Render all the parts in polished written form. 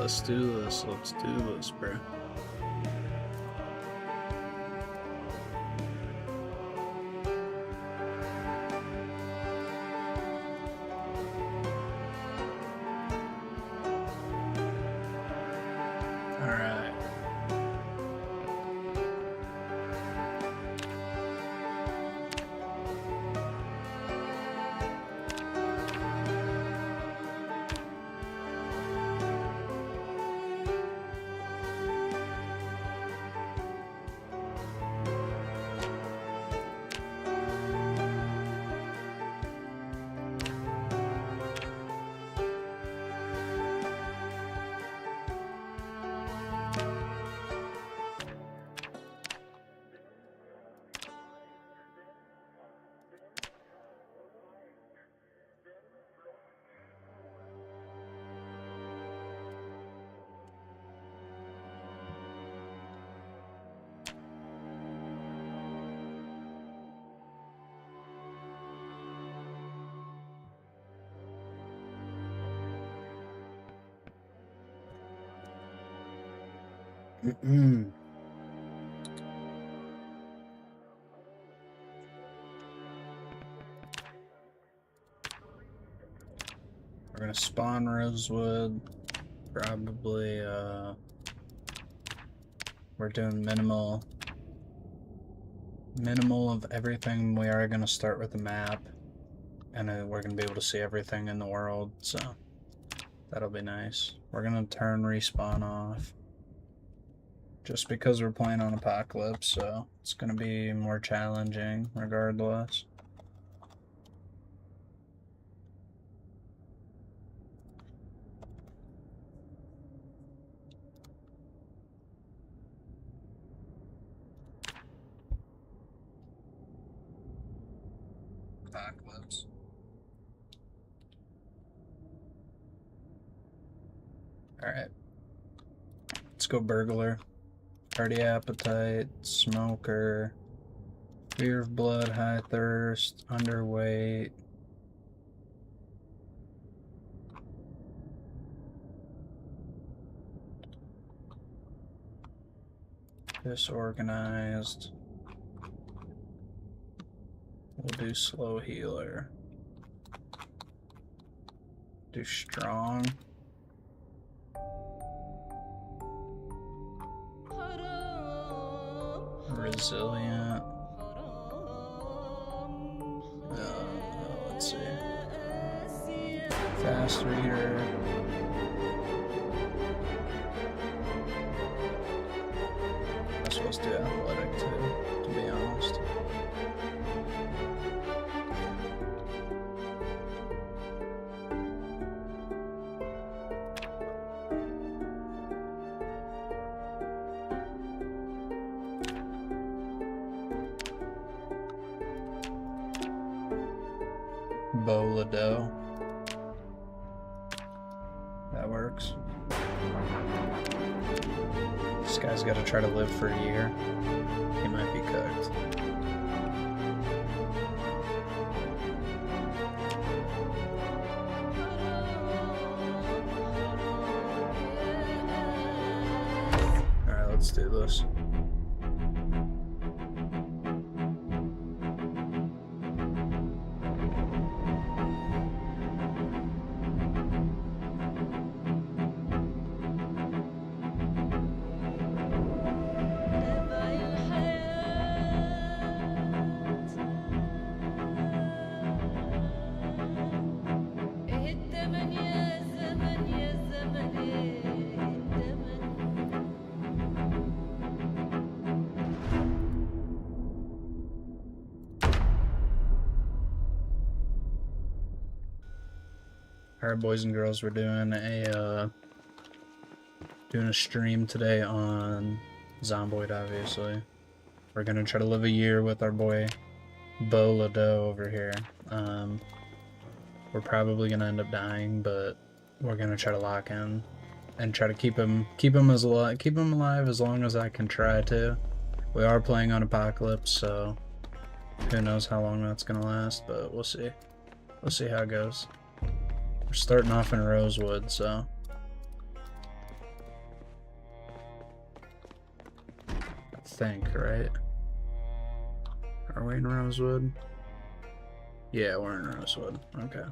Let's do this. Let's do this, bro. Alright. We're gonna spawn rosewood. Probably we're doing minimal of everything. We are gonna start with the map, and we're gonna be able to see everything in the world, so that'll be nice. We're gonna turn respawn off just because we're playing on Apocalypse, so it's gonna be more challenging regardless. Apocalypse. Alright. Let's go burglar. Party appetite, smoker, fear of blood, high thirst, underweight. Disorganized. We'll do slow healer. Do strong. Resilient. Let's see. Fast reader. I'm supposed to do athletic too, to be honest. Bolado. That works. This guy's got to try to live for a year. He might be cooked. Alright, let's do this. Alright, boys and girls, we're doing a stream today on Zomboid, obviously. We're gonna try to live a year with our boy Bolado over here. We're probably gonna end up dying, but we're gonna try to lock in and try to keep him alive as long as I can try to. We are playing on Apocalypse, so who knows how long that's gonna last, but we'll see. We'll see how it goes. We're starting off in Rosewood, so think, right? Are we in Rosewood? Yeah, we're in Rosewood. Okay.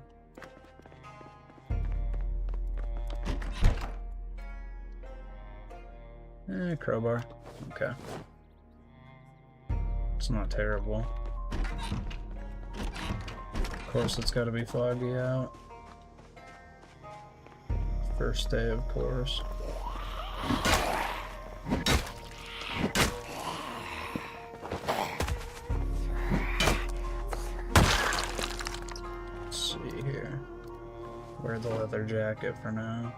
Crowbar. Okay. It's not terrible. Of course, it's got to be foggy out. First day, of course. Let's see here. Wear the leather jacket for now.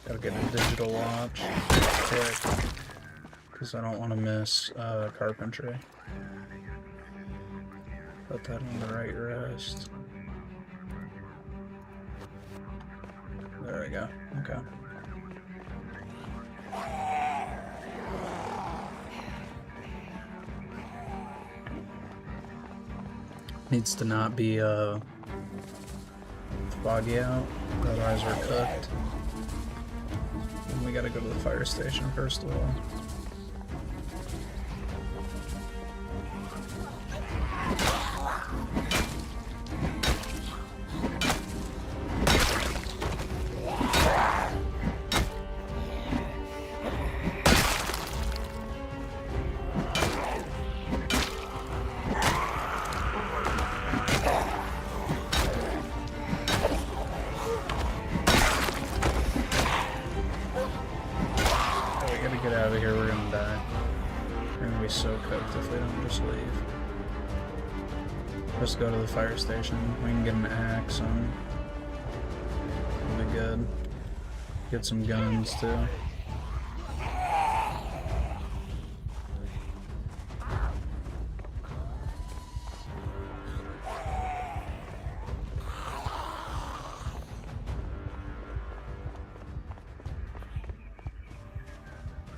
Gotta get a digital watch quick, because I don't want to miss carpentry. Put that on the right wrist. There we go. Okay. Needs to not be foggy out, otherwise we're cooked. And we gotta go to the fire station first of all. Get out of here, we're gonna die. We're gonna be so cooked if we don't just leave. Just go to the fire station. We can get an axe and it'll be good. Get some guns too.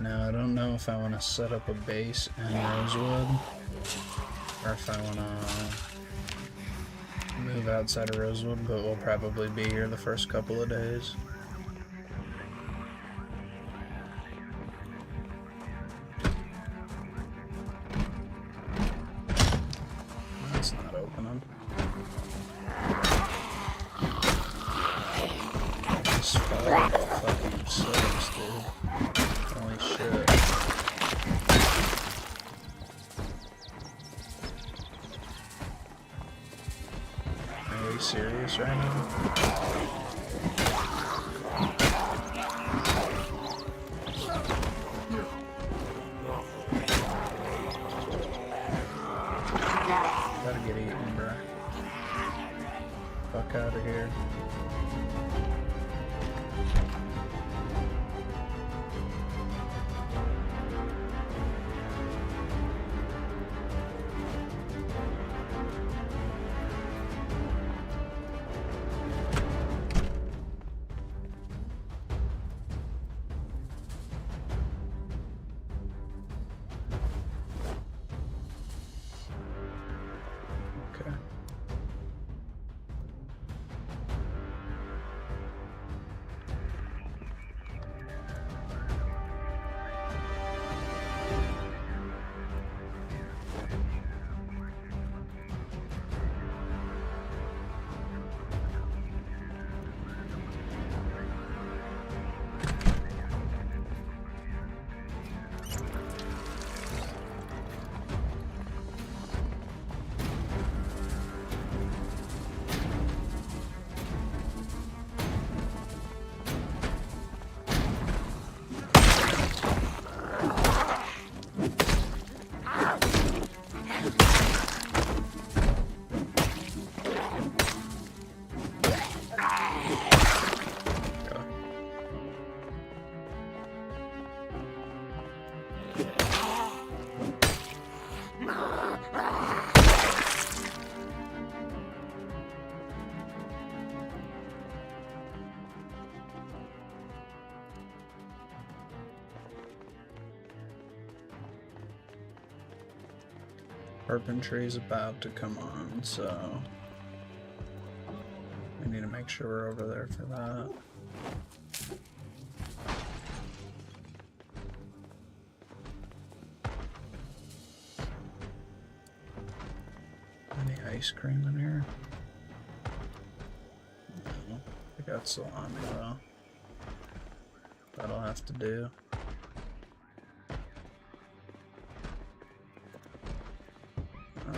Now, I don't know if I want to set up a base in Rosewood, or if I want to move outside of Rosewood, but we'll probably be here the first couple of days. That's not opening. This fog fucking sucks, dude. Holy shit. Are you serious right now? Gotta get eaten, bro. Fuck out of here. Okay. Carpentry is about to come on, so we need to make sure we're over there for that. Any ice cream in here? No. I got salami though. That'll have to do.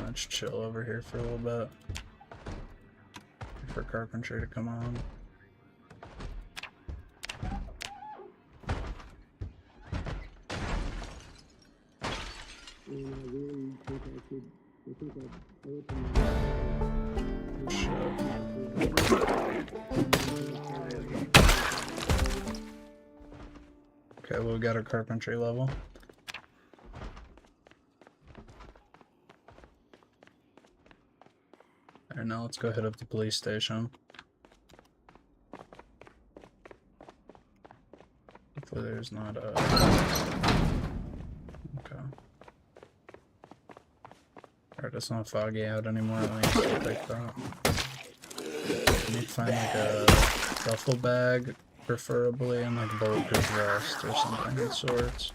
Let's chill over here for a little bit. Wait for carpentry to come on. Okay, well, we got our carpentry level. Alright, now let's go hit up the police station. Hopefully there's not a... Okay. Alright, it's not foggy out anymore, let me just take that. I need to find like a duffel bag, preferably, and like a bulletproof vest or something of sorts.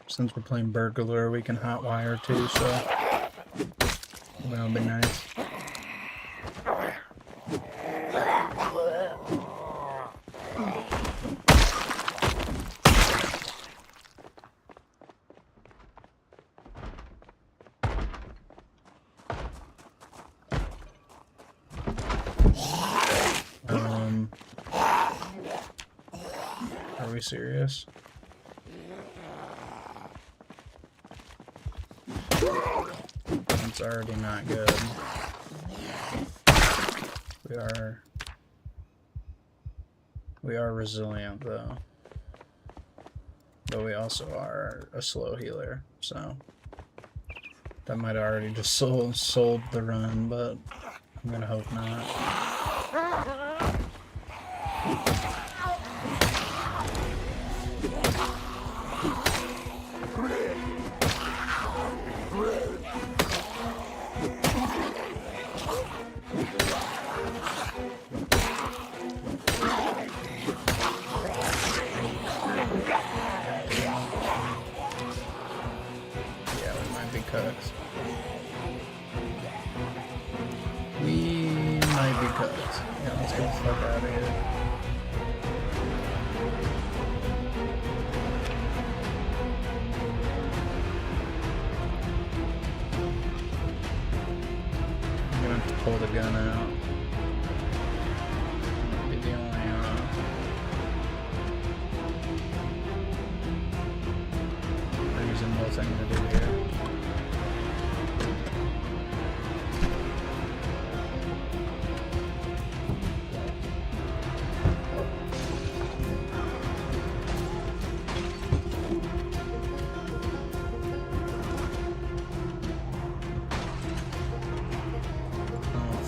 Since we're playing burglar, we can hotwire too, so that'll be nice. Are we serious? It's already not good. We are resilient though. But we also are a slow healer, so that might have already just sold the run, but I'm gonna hope not. We might be cooked. Yeah, let's get the fuck out of here. I'm gonna have to pull the gun out. Might be the only reasonable thing to do here.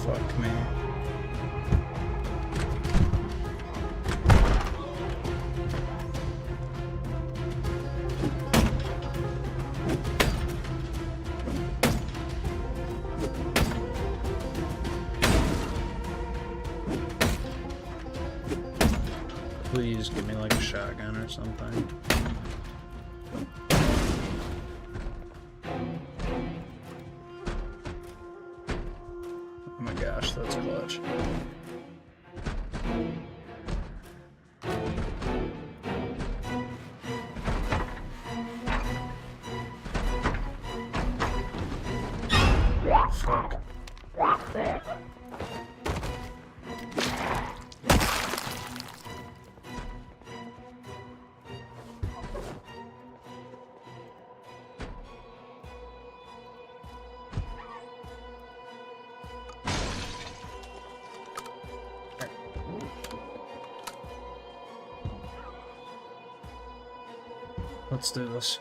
Fuck me. Please give me like a shotgun or something. Oh my gosh, that's clutch. Fuck. Let's do this.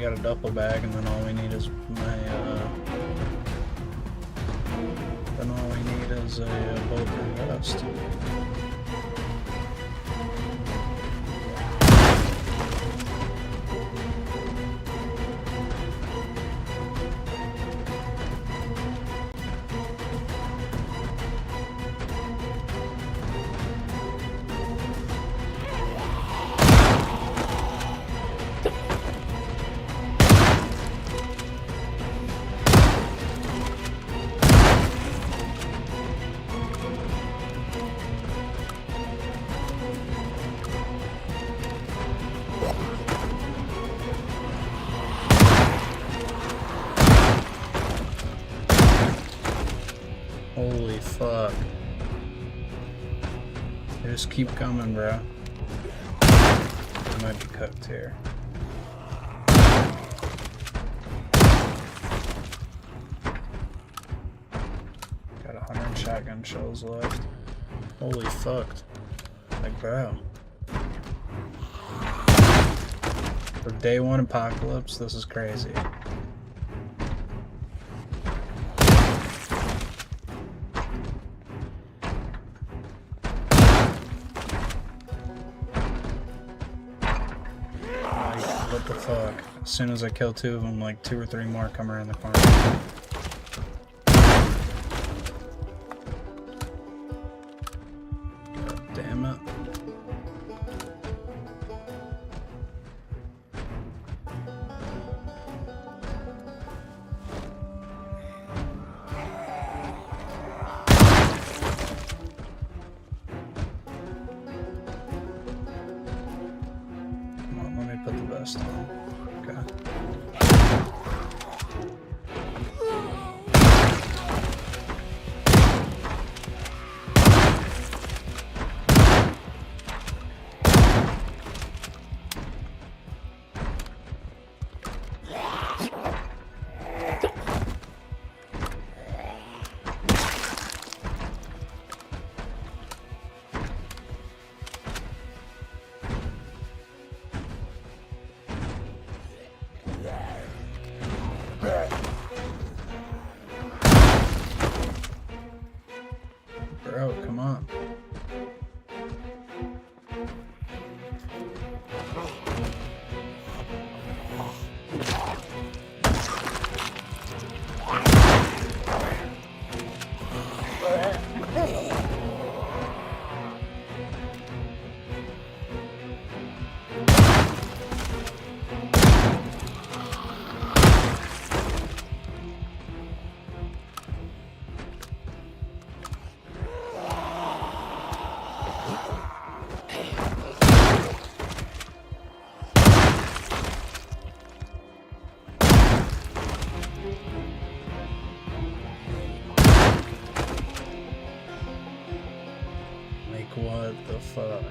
got a duffel bag, and then all we need is a bulletproof vest. Holy fuck. They just keep coming, bro. I might be cooked here. Got 100 shotgun shells left. Holy fuck. Like, bro. For day one apocalypse, this is crazy. What the fuck? As soon as I kill 2 of them, like 2 or 3 more come around the corner. God damn it. Put the vest on. Okay. Bro, come on. What the fuck?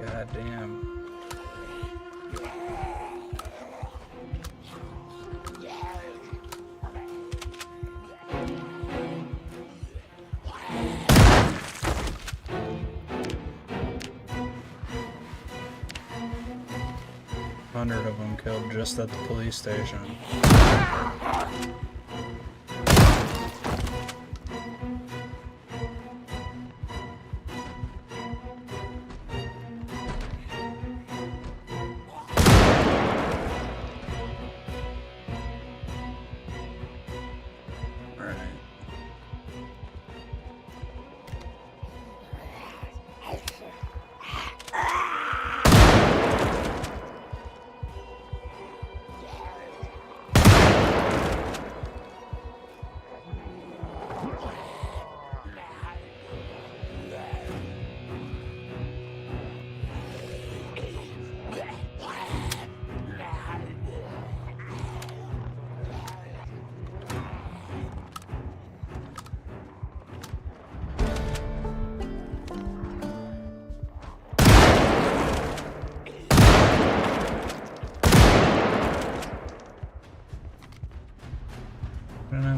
God damn. Hundred of them killed just at the police station.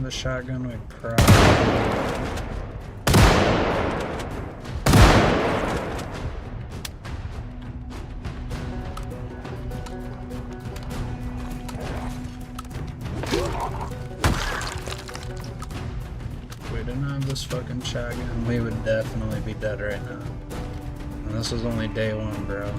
have a shotgun, we probably... If we didn't have this fucking shotgun, we would definitely be dead right now. And this is only day one, bro.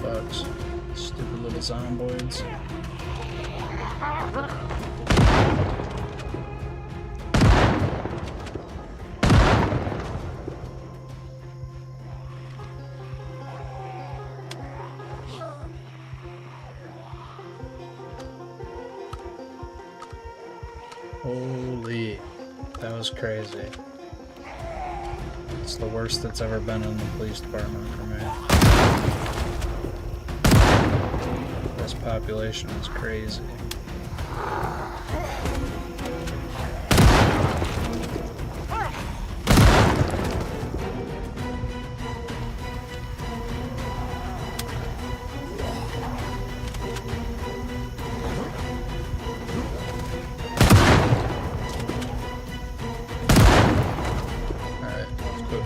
Fuck. Stupid little zomboids. Holy, that was crazy. It's the worst that's ever been in the police department for me. This population is crazy.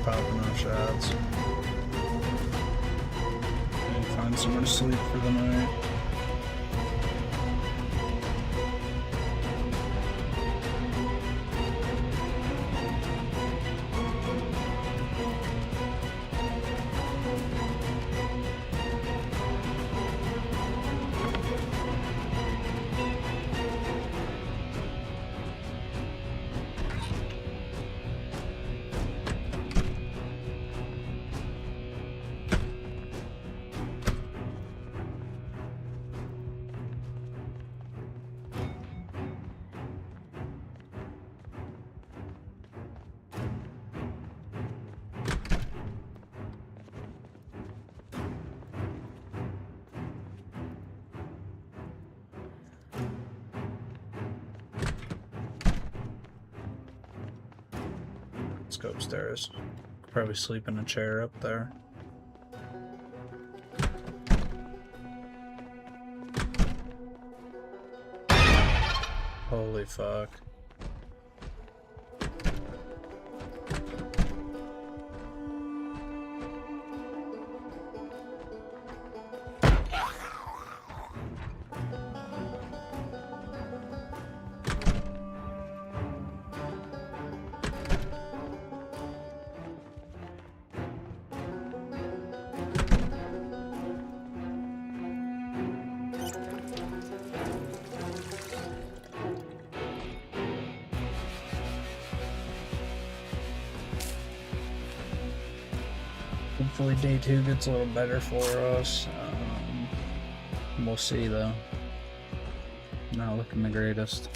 Popping off shots. And find somewhere to sleep for the night. Let's go upstairs. Probably sleep in a chair up there. Holy fuck. Hopefully day 2 gets a little better for us. We'll see though. Not looking the greatest.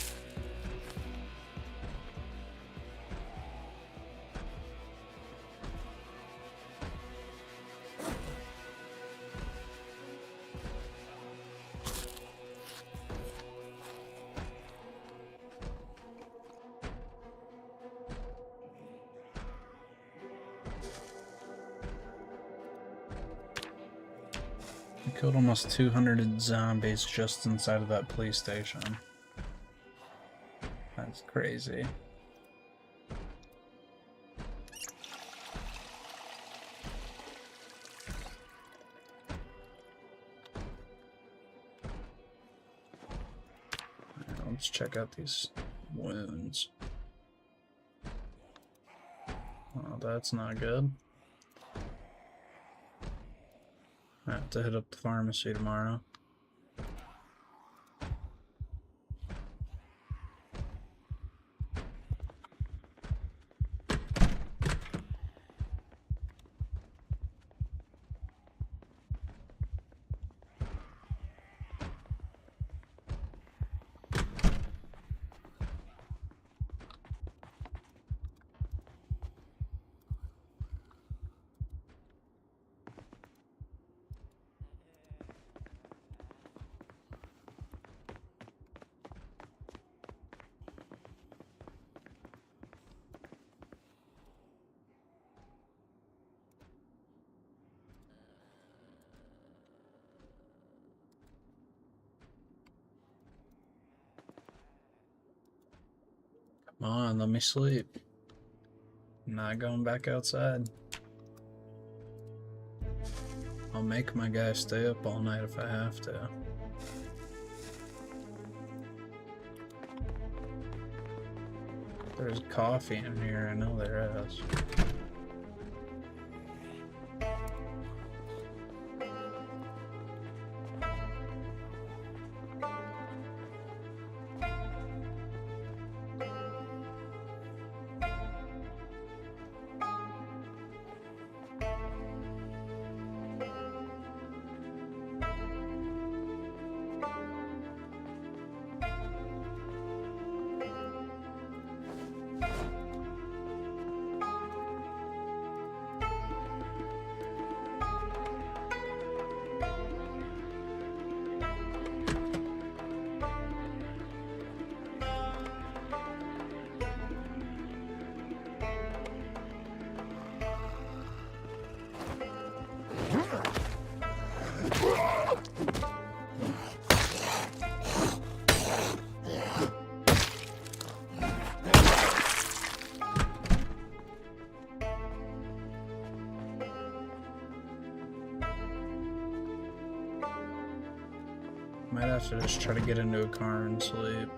We killed almost 200 zombies just inside of that police station. That's crazy. Right, let's check out these wounds. Oh, that's not good. I have to hit up the pharmacy tomorrow. Come on, let me sleep. I'm not going back outside. I'll make my guy stay up all night if I have to. There's coffee in here, I know there is. Might have to just try to get into a car and sleep.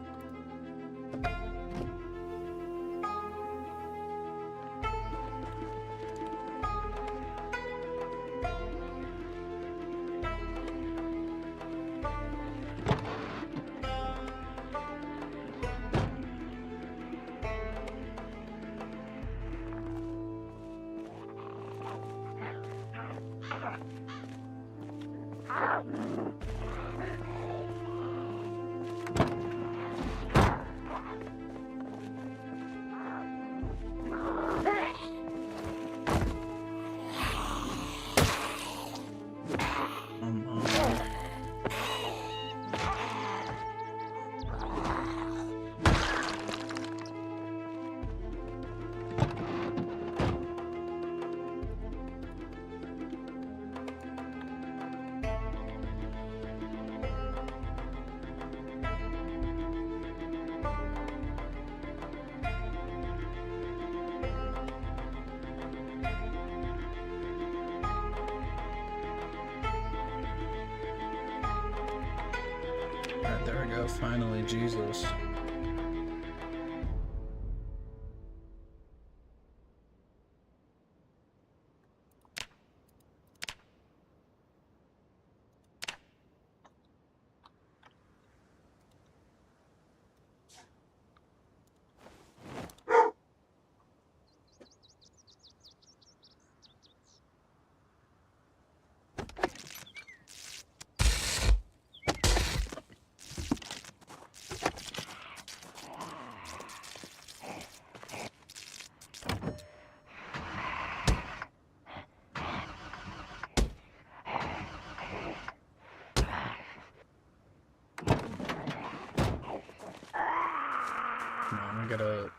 Alright, there we go, finally, Jesus. Come on, we gotta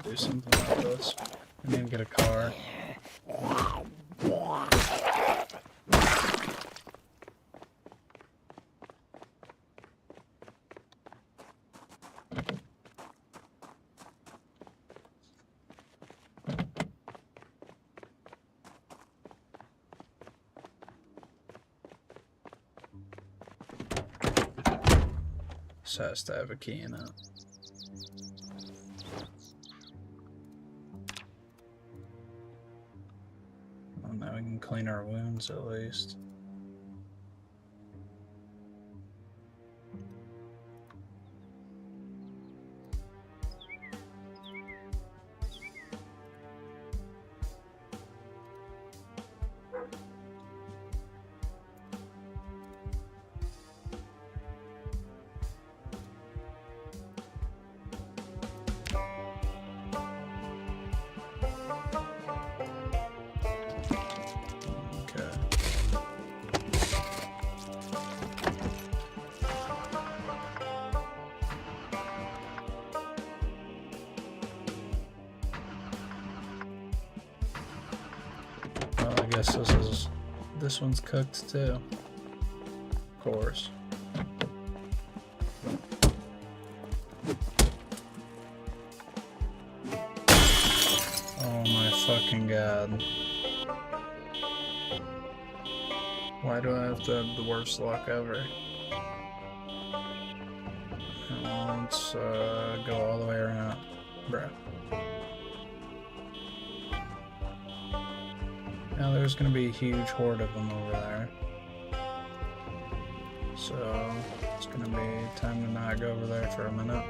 do something about this. We need to get a car. This has to have a key in it. Well, now we can clean our wounds at least. I guess this one's cooked too. Of course. Oh my fucking god. Why do I have to have the worst luck ever? Let's go all the way around. Bruh. Now there's gonna be a huge horde of them over there. So it's gonna be time to not go over there for a minute.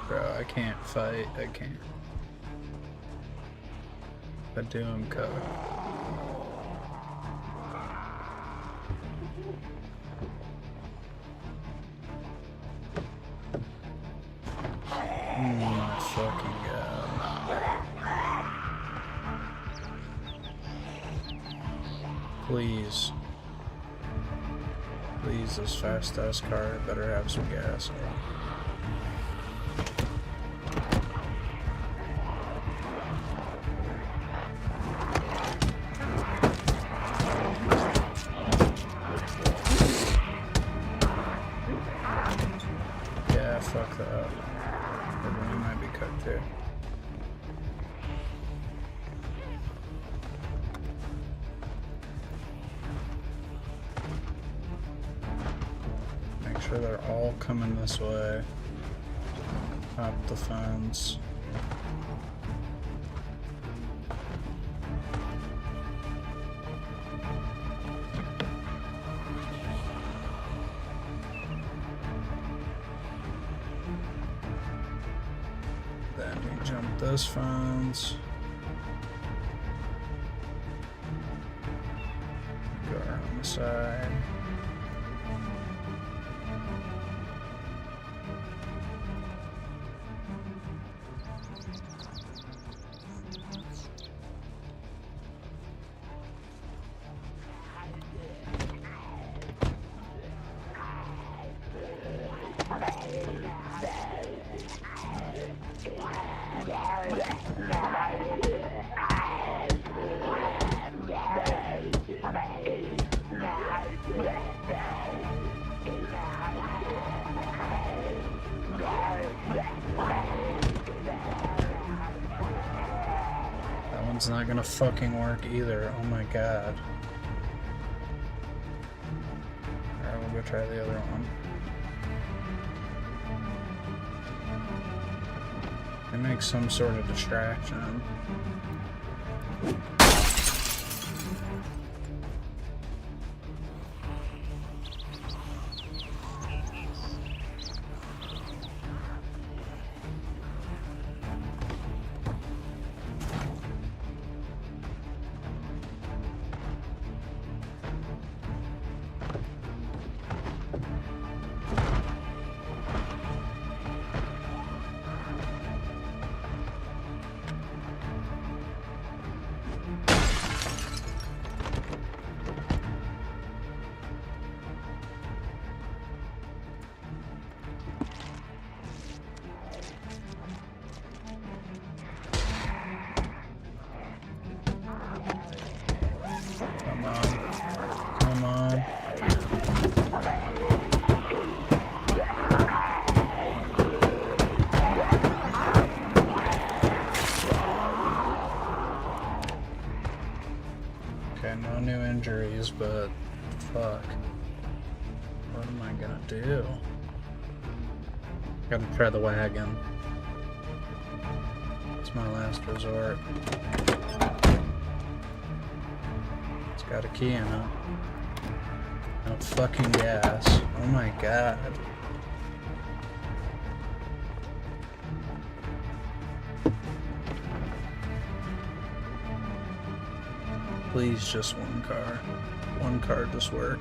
Bro, I can't fight, I can't. If I do, I'm covered. Oh my fucking god. Please. Please, this fast ass car better have some gas in it. Fuck that. Everyone might be cooked here. Make sure they're all coming this way. Hop the fence. Then we jump those fence. Go around the side. That one's not gonna fucking work either. Oh my god. Alright, we'll go try the other one. They make some sort of distraction. What am I gonna do? Gotta try the wagon. It's my last resort. It's got a key in it. No fucking gas. Oh my god. Please, just one car. One car just work.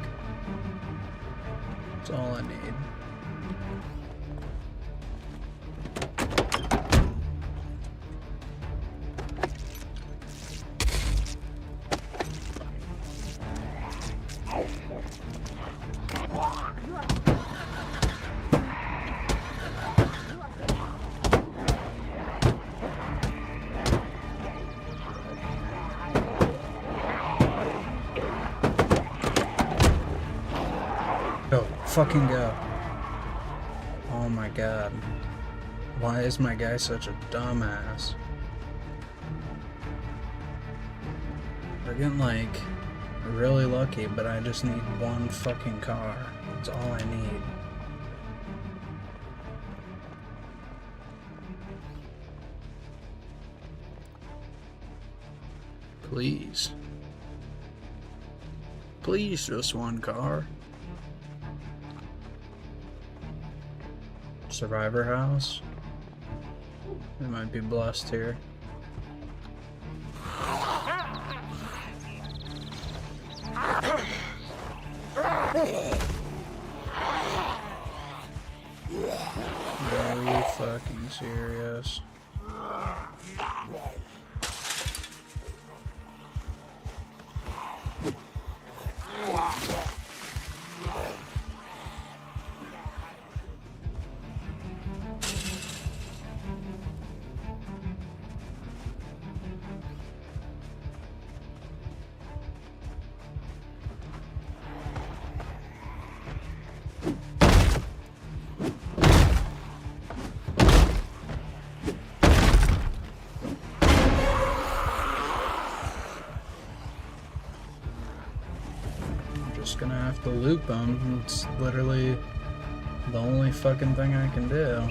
That's all I need. Go. Fucking go. Oh my god. Why is my guy such a dumbass? We're getting, like, really lucky, but I just need one fucking car. That's all I need. Please. Please, just one car. Survivor house. We might be blessed here. Are you fucking serious? Just gonna have to loop them. It's literally the only fucking thing I can do.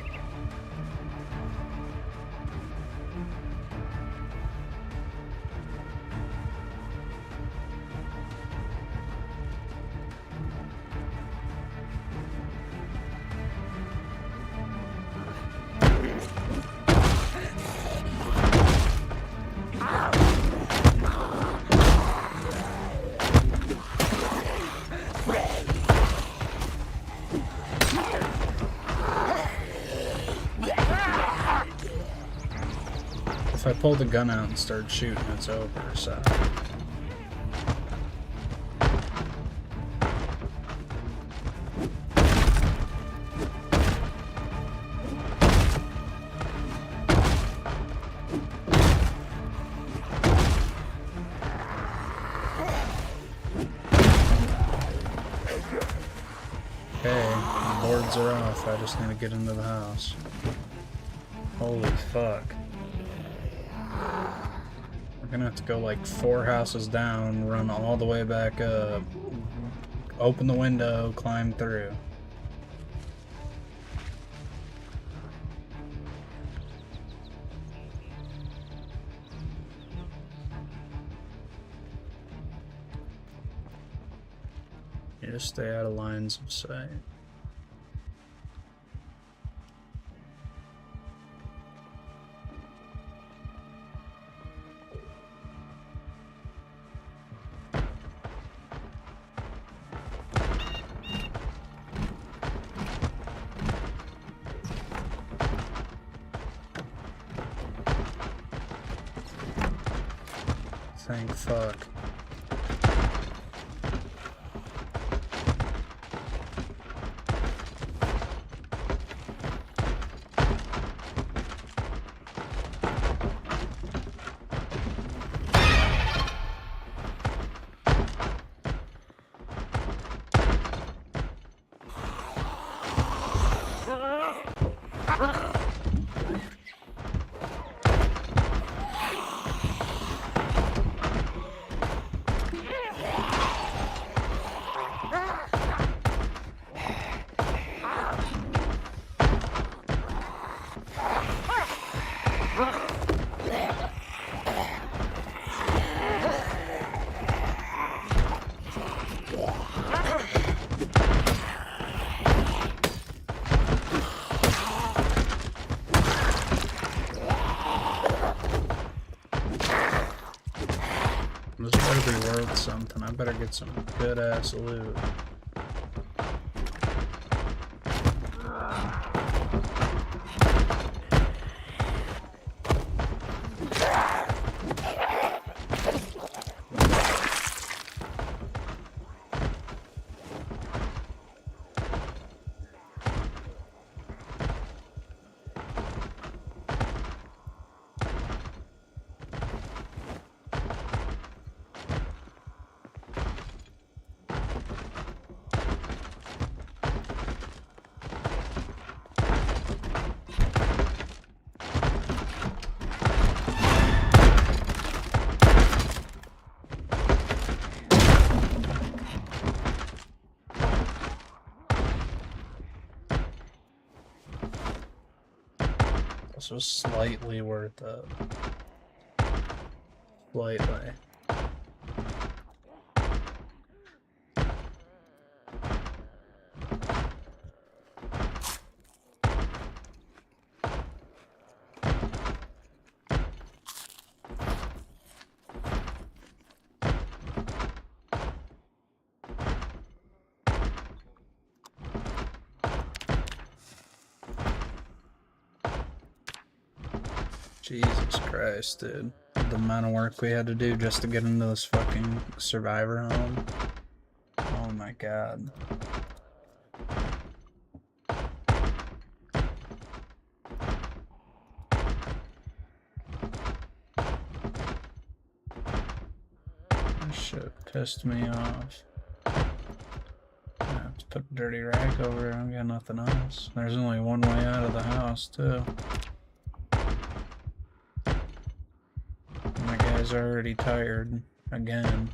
If I pull the gun out and start shooting, it's over, so. Okay, the boards are off. I just need to get into the house. Holy fuck. We're gonna have to go like 4 houses down, run all the way back up, open the window, climb through. You just stay out of lines of sight. Thank fuck. get some good ass loot. This was slightly worth it. Slightly. Jesus Christ, dude. The amount of work we had to do just to get into this fucking survivor home. Oh my god. This shit pissed me off. I have to put a dirty rag over it. I don't got nothing else. There's only one way out of the house, too. My guy's already tired again.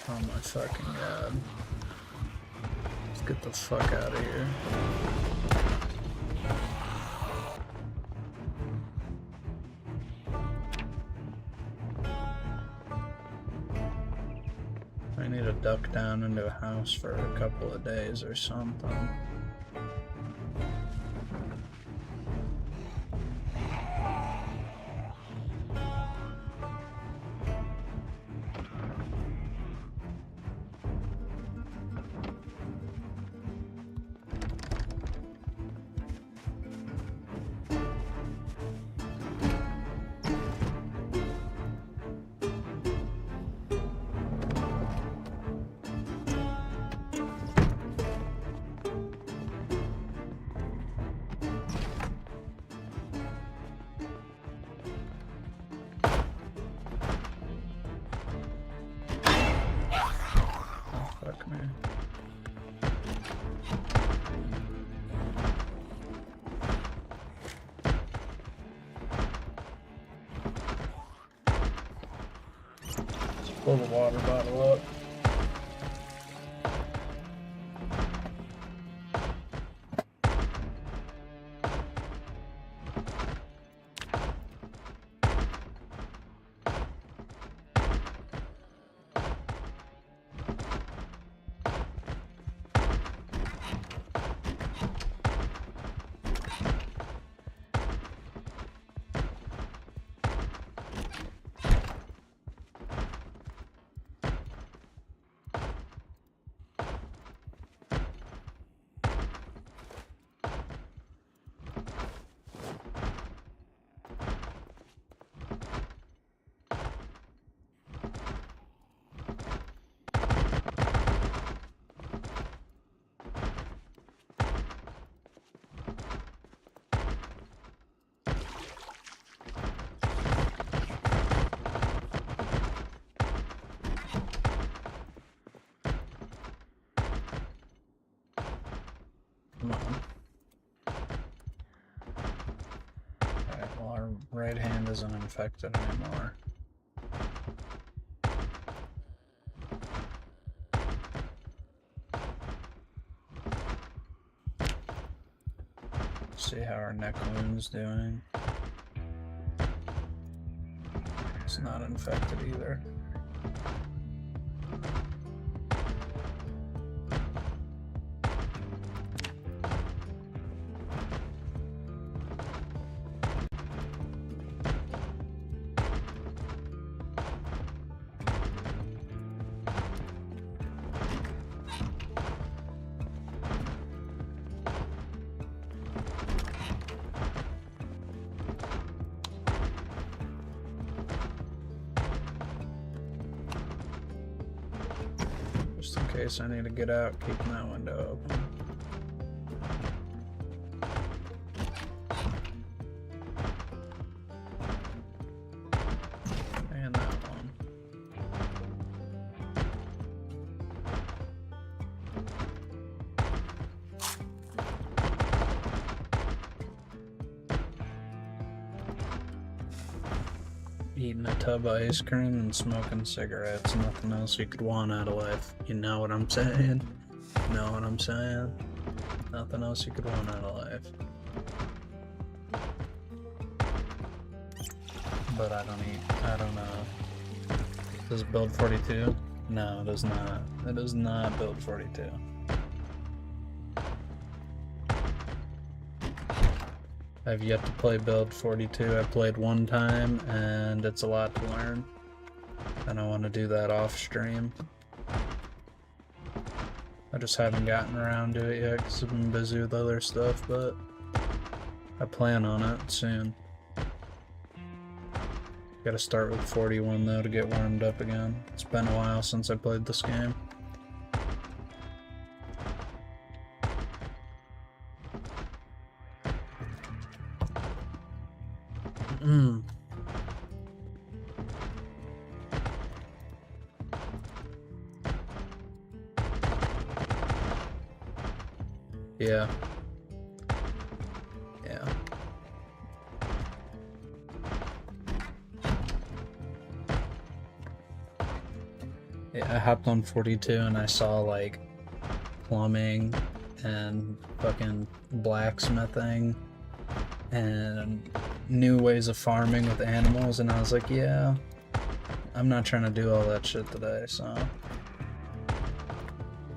Oh my fucking god. Let's get the fuck out of here. I need to duck down into a house for a couple of days or something. Fuck me. Let's pull the water bottle up. Come on. Alright, well our right hand isn't infected anymore. see how our neck wound's doing. It's not infected either. Just in case I need to get out, keeping that window open. And that one. Eating a tub of ice cream and smoking cigarettes. Nothing else you could want out of life. You know what I'm saying? Know what I'm saying? Nothing else you could want out of life. But I don't know. Does it build 42? No, it does not. It does not build 42. I've yet to play build 42. I played one time and it's a lot to learn. And I want to do that off stream. I just haven't gotten around to it yet because I've been busy with other stuff, but I plan on it soon. Gotta start with 41 though to get warmed up again. It's been a while since I played this game. Yeah. Yeah. Yeah, I hopped on 42 and I saw like plumbing and fucking blacksmithing and new ways of farming with animals, and I was like, yeah, I'm not trying to do all that shit today, so.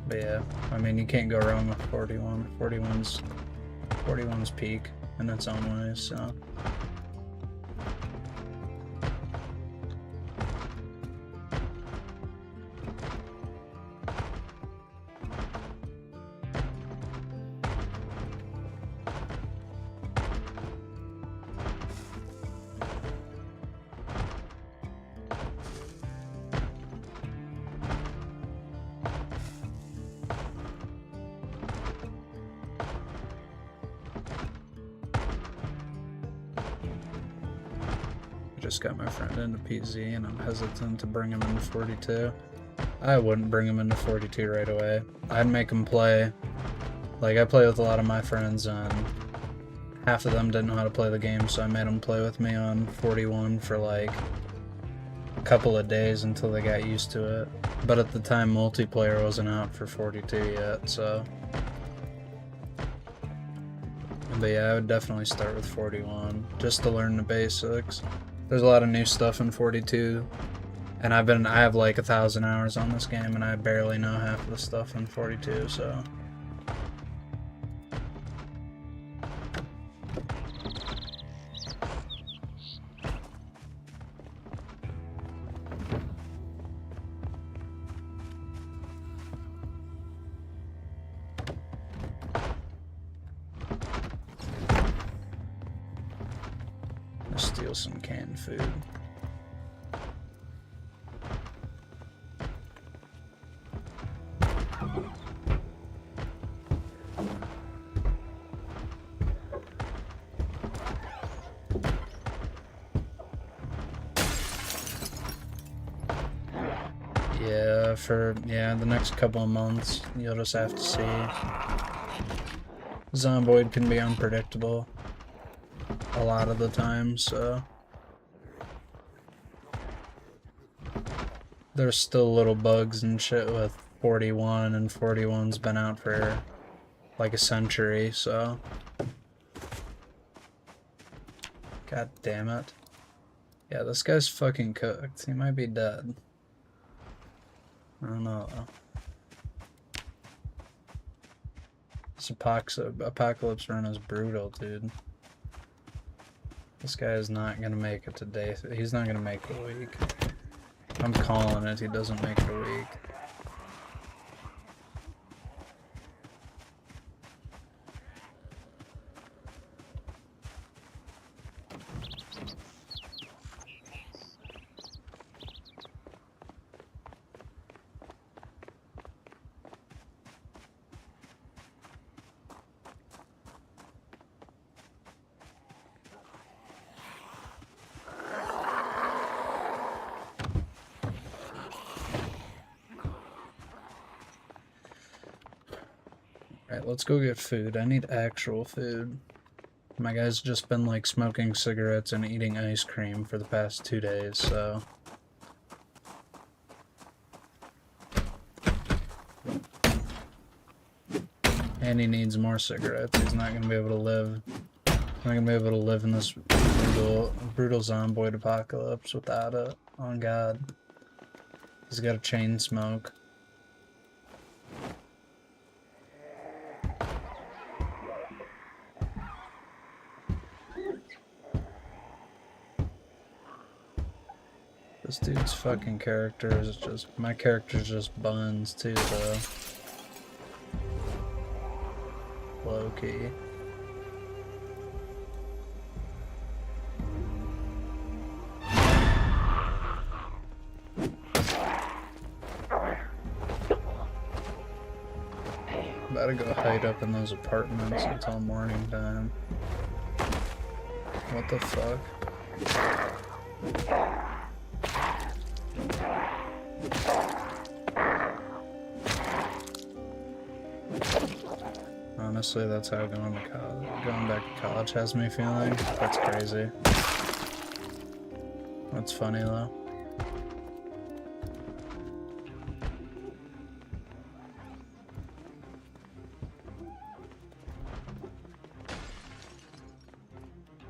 But yeah, I mean, you can't go wrong with 41. 41's peak in its own ways, so. Just got my friend into PZ and I'm hesitant to bring him into 42. I wouldn't bring him into 42 right away. I'd make him play. Like, I play with a lot of my friends and half of them didn't know how to play the game, so I made them play with me on 41 for like a couple of days until they got used to it. But at the time, multiplayer wasn't out for 42 yet, so. But yeah, I would definitely start with 41 just to learn the basics. There's a lot of new stuff in 42, and I have like 1,000 hours on this game, and I barely know half of the stuff in 42, so. Steal some canned food. Yeah, the next couple of months, you'll just have to see. Zomboid can be unpredictable a lot of the time, so there's still little bugs and shit with 41, and 41's been out for like a century, so God damn it. Yeah, this guy's fucking cooked. He might be dead. I don't know though. This apocalypse run is brutal, dude. This guy is not gonna make it to day. He's not gonna make a week. I'm calling it. He doesn't make a week. Alright, let's go get food. I need actual food. My guy's just been like smoking cigarettes and eating ice cream for the past 2 days, so... And he needs more cigarettes. He's not gonna be able to live. Not gonna be able to live in this brutal Zomboid apocalypse without it. On God. He's got a chain smoke. This dude's fucking character is just... My character's just buns too, though. Low-key. About to go hide up in those apartments until morning time. What the fuck? Honestly, that's how going back to college has me feeling. That's crazy. That's funny though.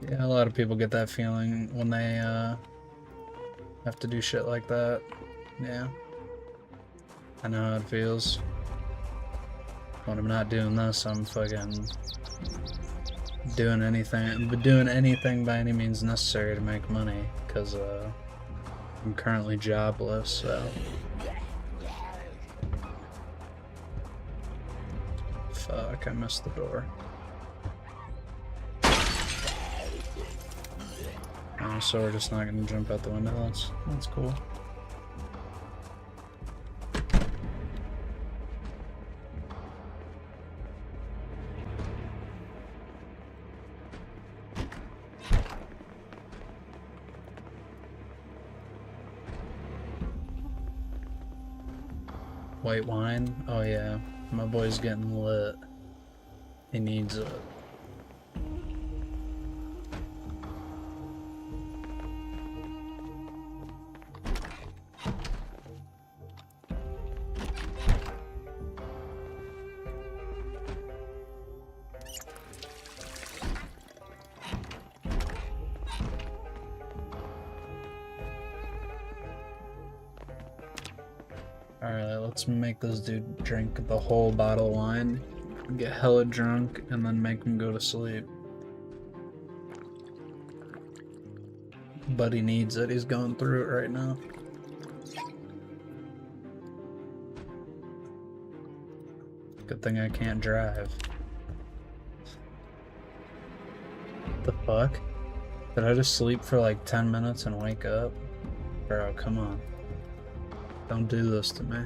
Yeah, a lot of people get that feeling when they have to do shit like that. Yeah. I know how it feels. When I'm not doing this, I'm fucking doing anything by any means necessary to make money, because I'm currently jobless, so. Fuck, I missed the door. Oh, so we're just not gonna jump out the window. That's cool. White wine? Oh yeah, my boy's getting lit. He needs it. Alright, let's make this dude drink the whole bottle of wine, get hella drunk, and then make him go to sleep. But he needs it, he's going through it right now. Good thing I can't drive. What the fuck? Did I just sleep for like 10 minutes and wake up? Bro, come on. Don't do this to me.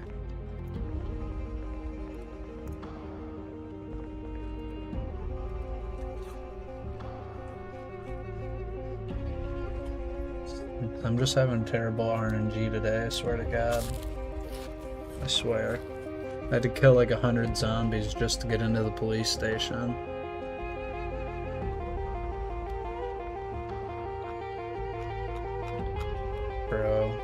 I'm just having terrible RNG today, I swear to God. I swear. I had to kill like 100 zombies just to get into the police station. Bro.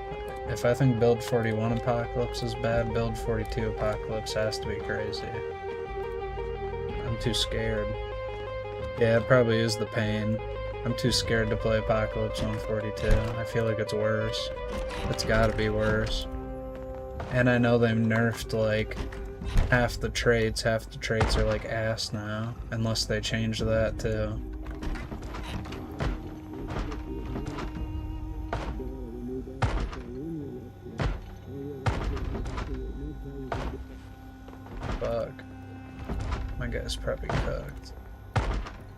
If I think Build 41 Apocalypse is bad, Build 42 Apocalypse has to be crazy. I'm too scared. Yeah, it probably is the pain. I'm too scared to play Apocalypse on 42. I feel like it's worse. It's gotta be worse. And I know they've nerfed like half the traits. Half the traits are like ass now, unless they change that too. Fuck. My guy's probably cooked.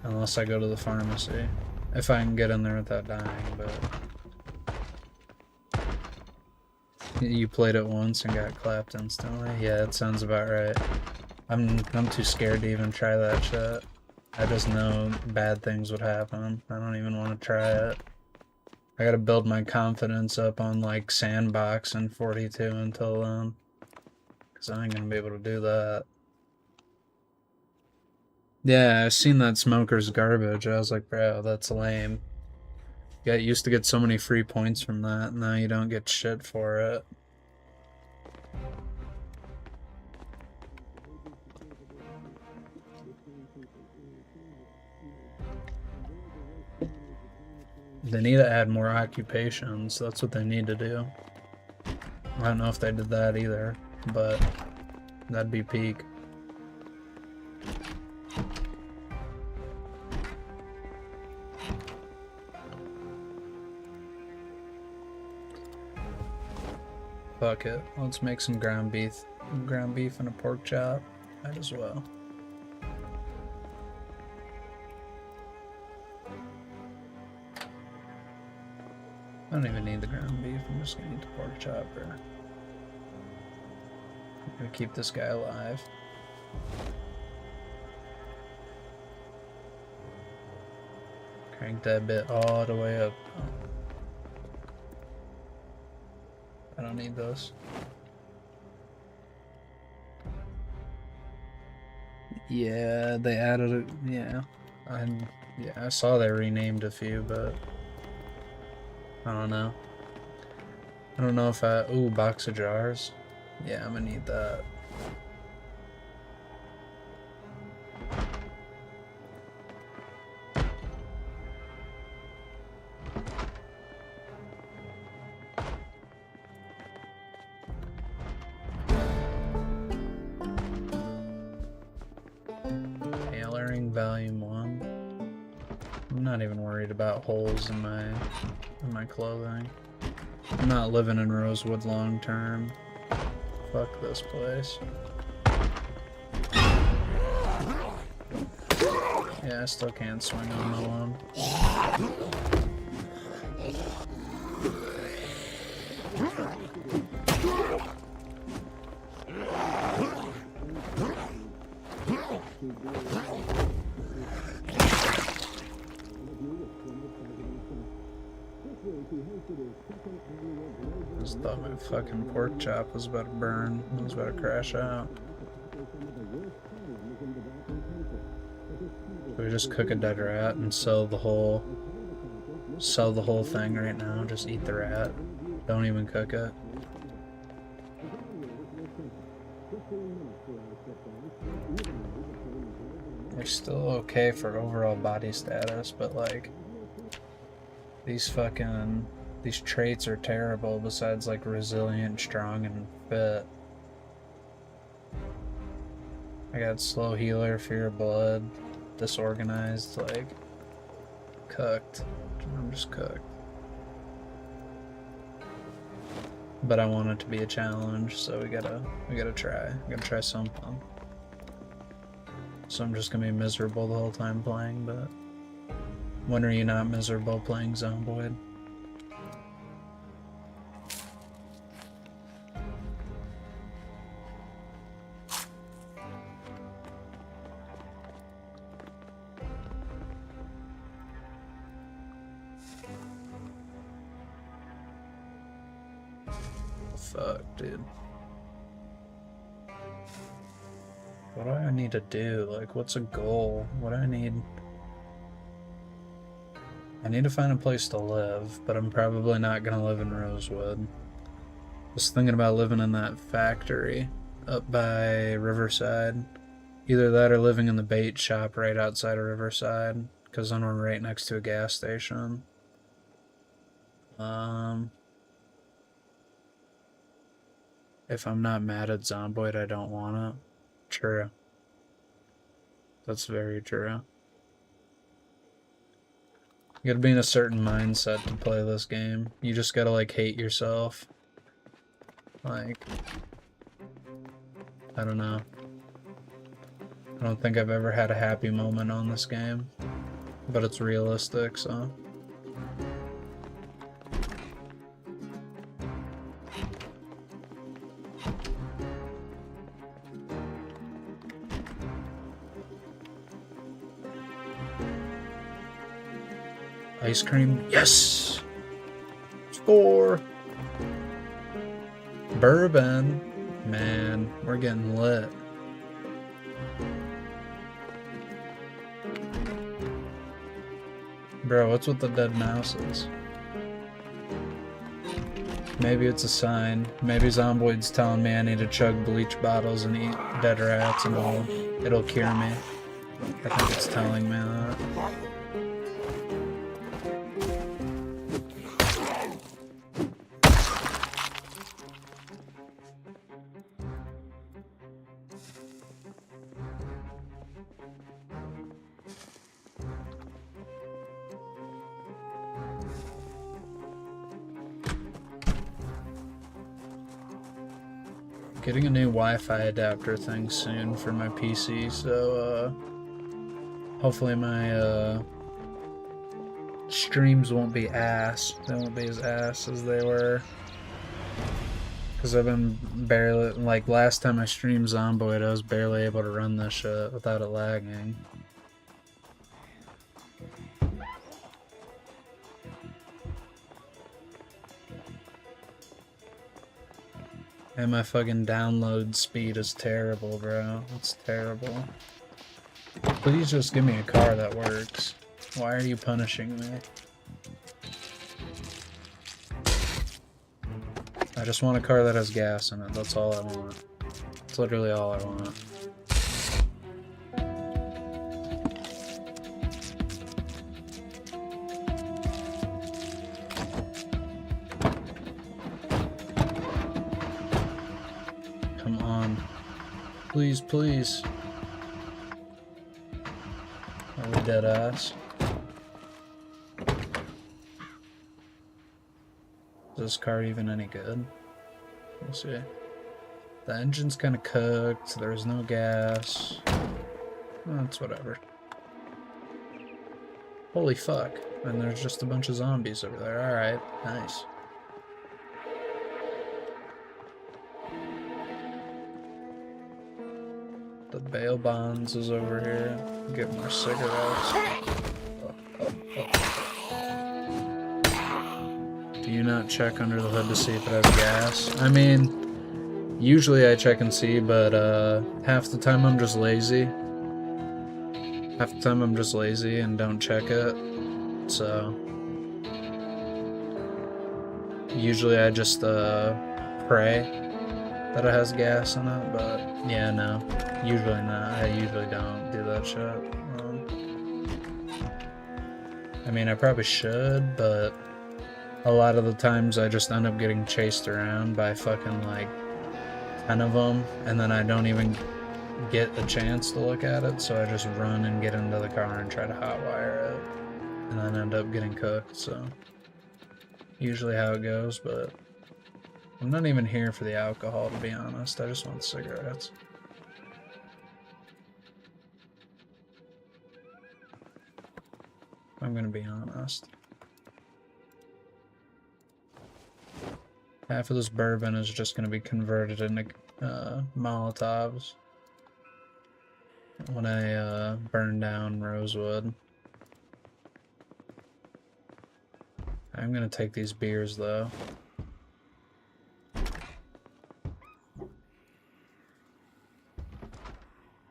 Unless I go to the pharmacy. If I can get in there without dying, but... You played it once and got clapped instantly? Yeah, it sounds about right. I'm too scared to even try that shit. I just know bad things would happen. I don't even want to try it. I gotta build my confidence up on like Sandbox and 42 until then. Cause I ain't gonna be able to do that. Yeah, I've seen that Smoker's garbage. I was like, bro, that's lame. You used to get so many free points from that, now you don't get shit for it. They need to add more occupations. That's what they need to do. I don't know if they did that either, but that'd be peak. Fuck it. Let's make some ground beef and a pork chop. Might as well. I don't even need the ground beef. I'm just gonna eat the pork chopper. I'm gonna keep this guy alive. Crank that bit all the way up. I don't need those. Yeah, they added it. Yeah, I saw they renamed a few, but I don't know. I don't know if ooh, box of jars. Yeah, I'm gonna need that. Tailoring Volume 1. I'm not even worried about holes in my clothing. I'm not living in Rosewood long term. Fuck this place. Yeah, I still can't swing on the one. I just thought my fucking pork chop was about to burn. It was about to crash out. So we just cook a dead rat and sell the whole thing right now. Just eat the rat. Don't even cook it. They're still okay for overall body status, but like these traits are terrible besides like resilient, strong, and fit. I got slow healer, fear of blood, disorganized, like cooked. I'm just cooked. But I want it to be a challenge, so we gotta try. We gotta try something. So I'm just gonna be miserable the whole time playing, but when are you not miserable playing Zomboid? Fuck, dude. What do I need to do? Like, what's a goal? What do I need? I need to find a place to live, but I'm probably not gonna live in Rosewood. Was thinking about living in that factory up by Riverside. Either that or living in the bait shop right outside of Riverside, because then we're right next to a gas station. If I'm not mad at Zomboid, I don't want it. True. That's very true. You gotta be in a certain mindset to play this game. You just gotta, like, hate yourself. Like, I don't know. I don't think I've ever had a happy moment on this game. But it's realistic, so... Ice cream. Yes! Score! Bourbon. Man, we're getting lit. Bro, what's with the dead mouses? Maybe it's a sign. Maybe Zomboid's telling me I need to chug bleach bottles and eat dead rats and it'll cure me. I think it's telling me that. Getting a new Wi-Fi adapter thing soon for my PC, so hopefully my streams won't be ass. They won't be as ass as they were. Because I've been barely, like last time I streamed Zomboid, I was barely able to run this shit without it lagging. And my fucking download speed is terrible, bro. It's terrible. Please just give me a car that works. Why are you punishing me? I just want a car that has gas in it. That's all I want. That's literally all I want. Come on. Please, please. Are we dead ass? Is this car even any good? We'll see. The engine's kind of cooked, there's no gas. That's whatever. Holy fuck. And there's just a bunch of zombies over there. Alright, nice. The bail bonds is over here. Get more cigarettes. Do you not check under the hood to see if it has gas? I mean, usually I check and see, but half the time I'm just lazy. Half the time I'm just lazy and don't check it. So usually I just pray that it has gas in it, but yeah, no. Usually not. I usually don't do that shit. I mean, I probably should, but a lot of the times I just end up getting chased around by fucking like 10 of them, and then I don't even get a chance to look at it, so I just run and get into the car and try to hotwire it, and then end up getting cooked, so usually how it goes, but I'm not even here for the alcohol, to be honest. I just want cigarettes. I'm gonna be honest. Half of this bourbon is just gonna be converted into Molotovs when I burn down Rosewood. I'm gonna take these beers though.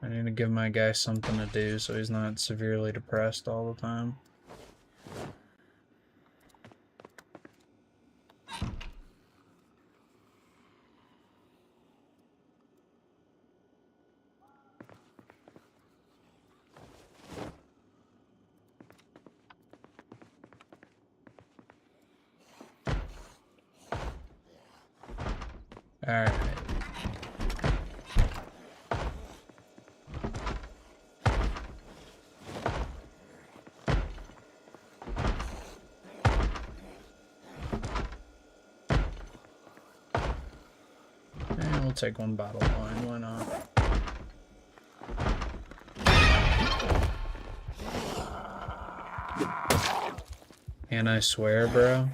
I need to give my guy something to do so he's not severely depressed all the time. Alright. And we'll take one bottle of wine, why not? And I swear, bro.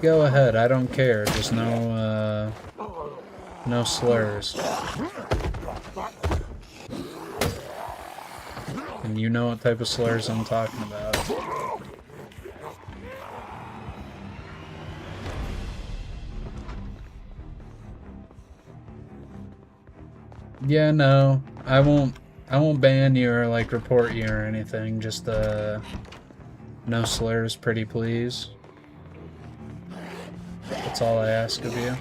Go ahead, I don't care. Just no slurs. And you know what type of slurs I'm talking about. Yeah, no. I won't ban you or like report you or anything. Just no slurs, pretty please. That's all I ask of you.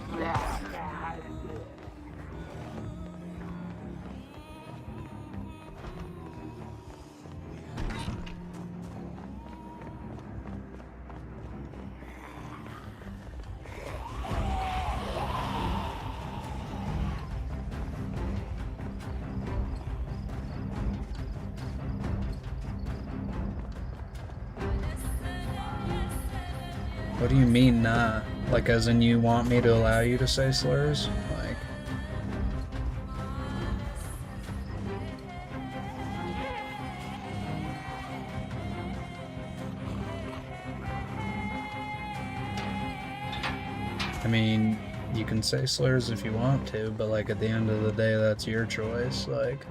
What do you mean, nah? Like, as in you want me to allow you to say slurs? Like... I mean, you can say slurs if you want to, but like at the end of the day, that's your choice, like...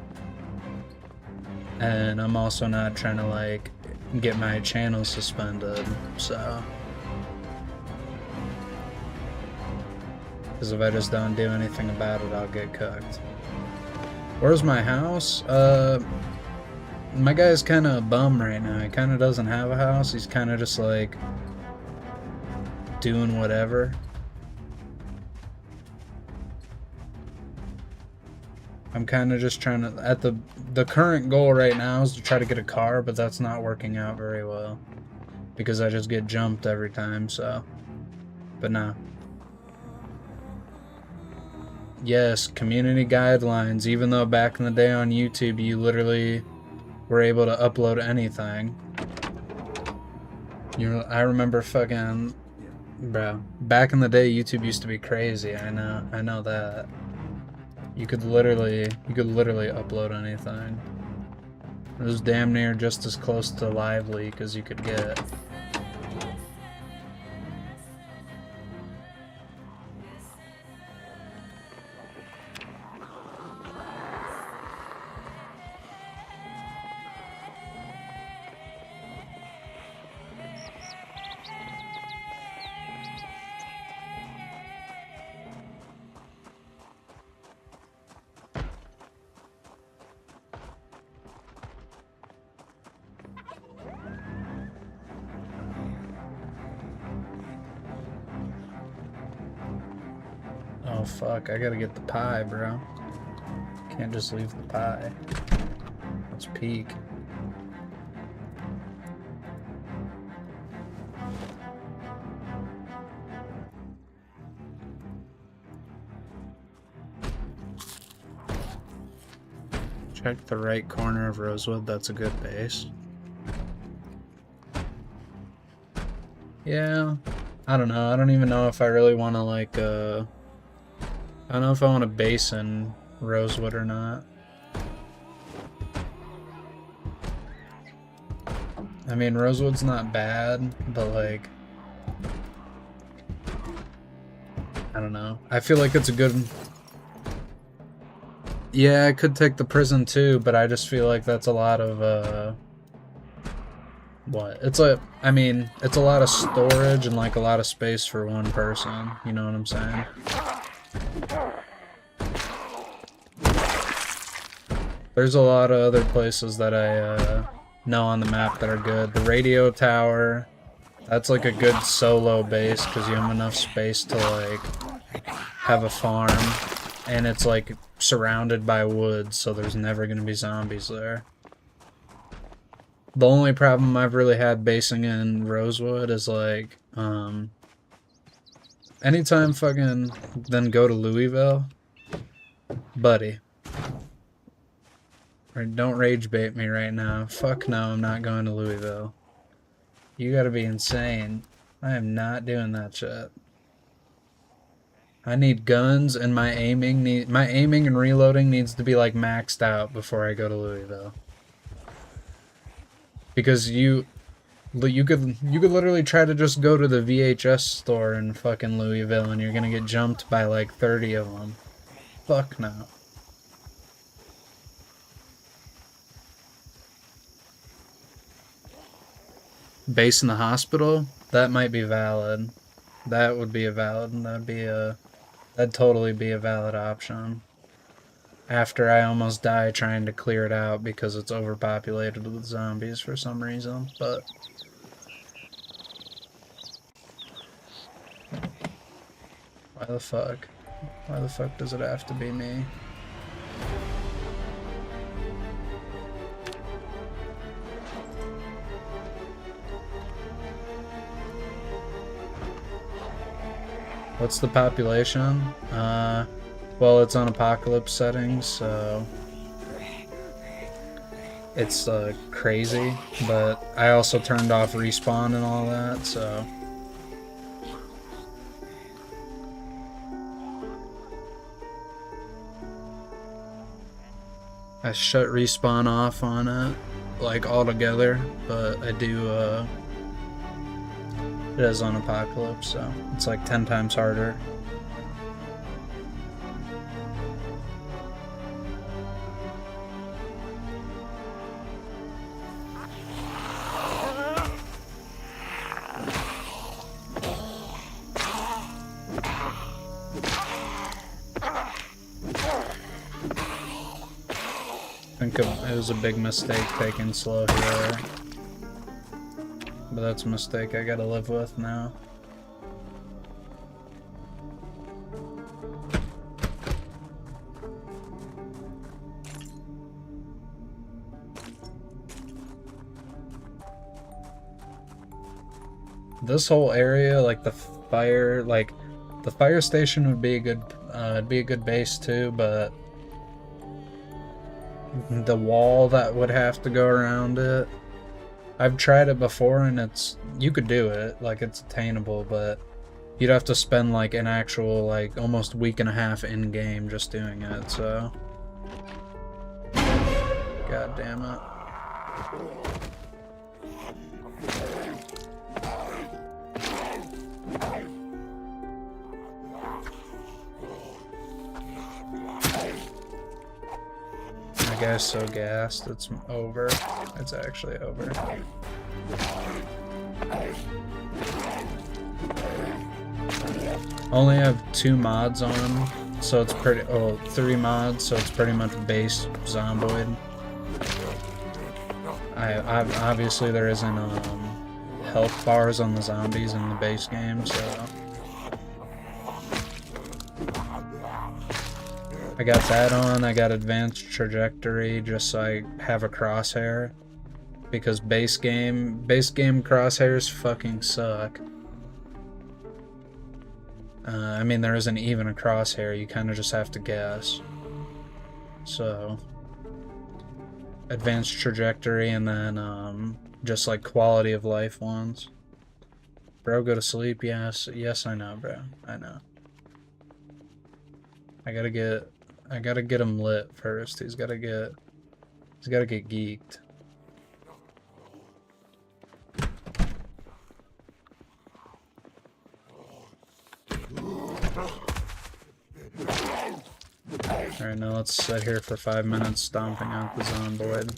And I'm also not trying to like get my channel suspended, so... Because if I just don't do anything about it, I'll get cooked. Where's my house? My guy's kind of a bum right now. He kind of doesn't have a house. He's kind of just like doing whatever. I'm kind of just trying to, the current goal right now is to try to get a car, but that's not working out very well. Because I just get jumped every time, so. But nah. Yes, community guidelines, even though back in the day on YouTube you literally were able to upload anything. I remember fucking, bro, back in the day YouTube used to be crazy, I know that. You could literally upload anything. It was damn near just as close to live leak as you could get. Oh fuck, I gotta get the pie, bro. Can't just leave the pie. Let's peek. Check the right corner of Rosewood, that's a good base. Yeah, I don't know. I don't even know if I really want to like, I don't know if I want to base in Rosewood or not. I mean, Rosewood's not bad, but like, I don't know. I feel like it's a good... Yeah, I could take the prison too, but I just feel like that's a lot of, what? It's like, I mean, it's a lot of storage and like a lot of space for one person, you know what I'm saying? There's a lot of other places that I know on the map that are good. The radio tower, that's like a good solo base because you have enough space to like have a farm, and it's like surrounded by woods, so there's never going to be zombies there. The only problem I've really had basing in Rosewood is like, anytime fucking then go to Louisville, buddy. Or don't rage bait me right now. Fuck no, I'm not going to Louisville. You gotta be insane. I am not doing that shit. I need guns, and my aiming and reloading needs to be like maxed out before I go to Louisville. Because you could literally try to just go to the VHS store in fucking Louisville and you're gonna get jumped by like 30 of them. Fuck no. Base in the hospital? That might be valid. That would be a valid, that'd totally be a valid option. After I almost die trying to clear it out because it's overpopulated with zombies for some reason, but... Why the fuck? Why the fuck does it have to be me? What's the population? Well, it's on apocalypse settings, so it's crazy, but I also turned off respawn and all that, so I shut respawn off on it, like altogether, but I do it is on apocalypse, so it's like 10 times harder. I think it was a big mistake taking slow here. But that's a mistake I gotta live with now. This whole area, like the fire station would be a good, it'd be a good base too, but the wall that would have to go around it. I've tried it before and you could do it, like it's attainable, but you'd have to spend like an actual like almost week and a half in game just doing it, so. God damn it. My guy's so gassed, it's over. It's actually over. Only have 2 mods on, so it's pretty, 3 mods, so it's pretty much base Zomboid. Obviously there isn't health bars on the zombies in the base game, so I got that on. I got advanced trajectory just so I have a crosshair, because base game crosshairs fucking suck. I mean, there isn't even a crosshair, you kind of just have to guess. So advanced trajectory, and then just like quality of life ones. Bro, go to sleep. Yes, I know, bro. I know. I gotta get him lit first. He's gotta get geeked. Alright, now let's sit here for 5 minutes stomping out the Zomboid.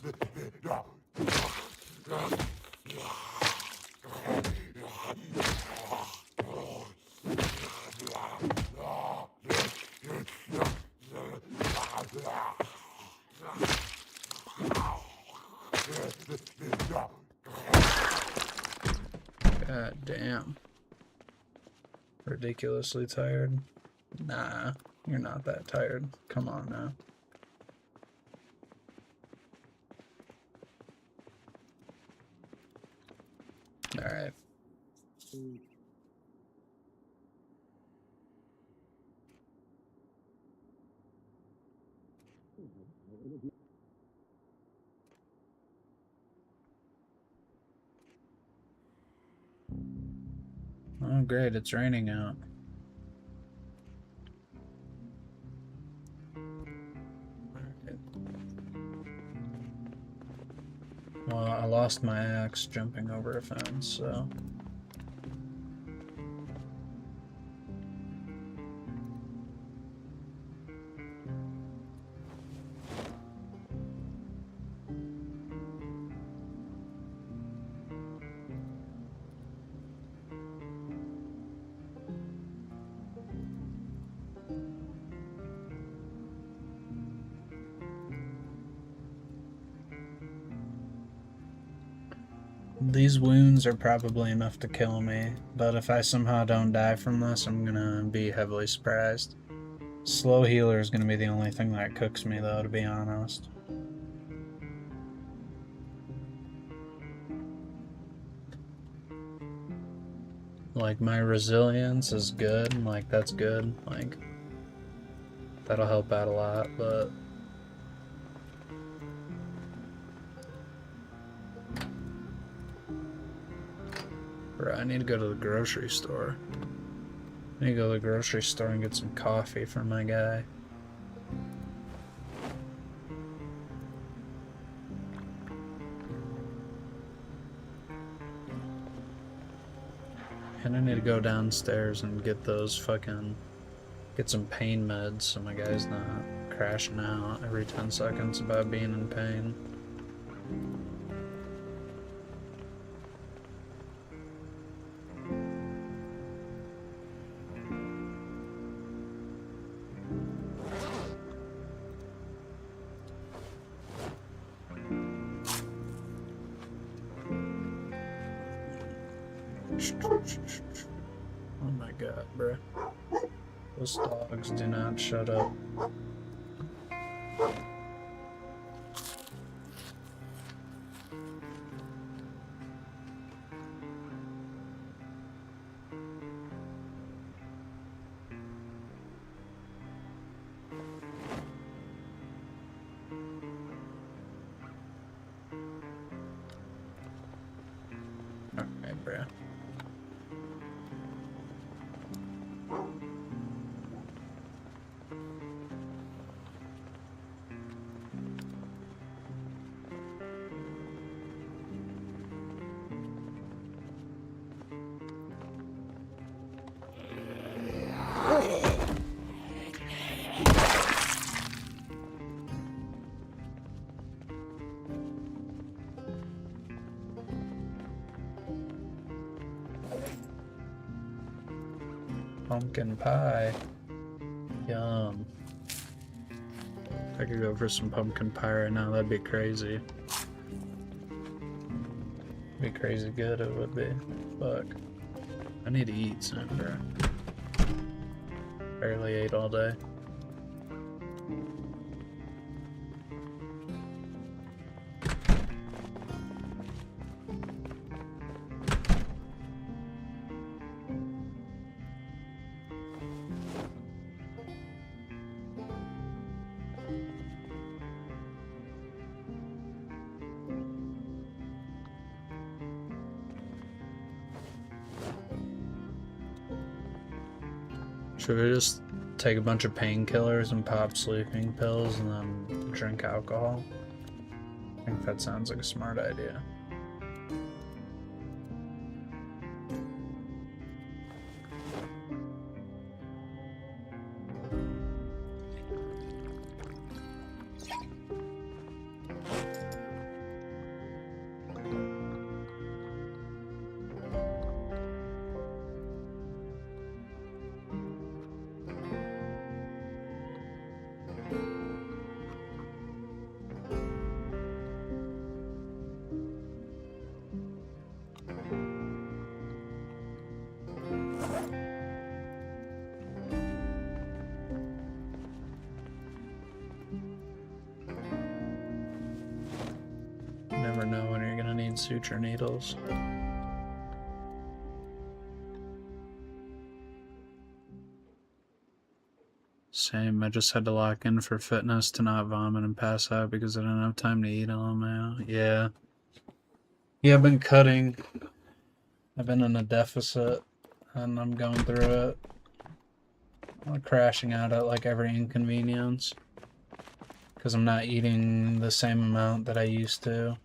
God damn. Ridiculously tired? Nah, you're not that tired. Come on now. Alright. Oh great, it's raining out. Well, I lost my axe jumping over a fence, so... These wounds are probably enough to kill me, but if I somehow don't die from this, I'm gonna be heavily surprised. Slow healer is gonna be the only thing that cooks me, though, to be honest. Like, my resilience is good, like, that's good, like, that'll help out a lot, but... Bro, I need to go to the grocery store. I need to go to the grocery store and get some coffee for my guy. And I need to go downstairs and get those fucking... Get some pain meds so my guy's not crashing out every 10 seconds about being in pain. Oh my god, bruh. Those dogs do not shut up. Alright, bruh. Pumpkin pie. Yum. I could go for some pumpkin pie right now, that'd be crazy. Be crazy good it would be. Fuck. I need to eat soon, bro. Barely ate all day. Should we just take a bunch of painkillers and pop sleeping pills and then drink alcohol? I think that sounds like a smart idea. Never know when you're gonna need suture needles. Same, I just had to lock in for fitness to not vomit and pass out because I didn't have time to eat on my own. Yeah. Yeah, I've been cutting. I've been in a deficit. and I'm going through it. I'm crashing out at like every inconvenience because I'm not eating the same amount that I used to.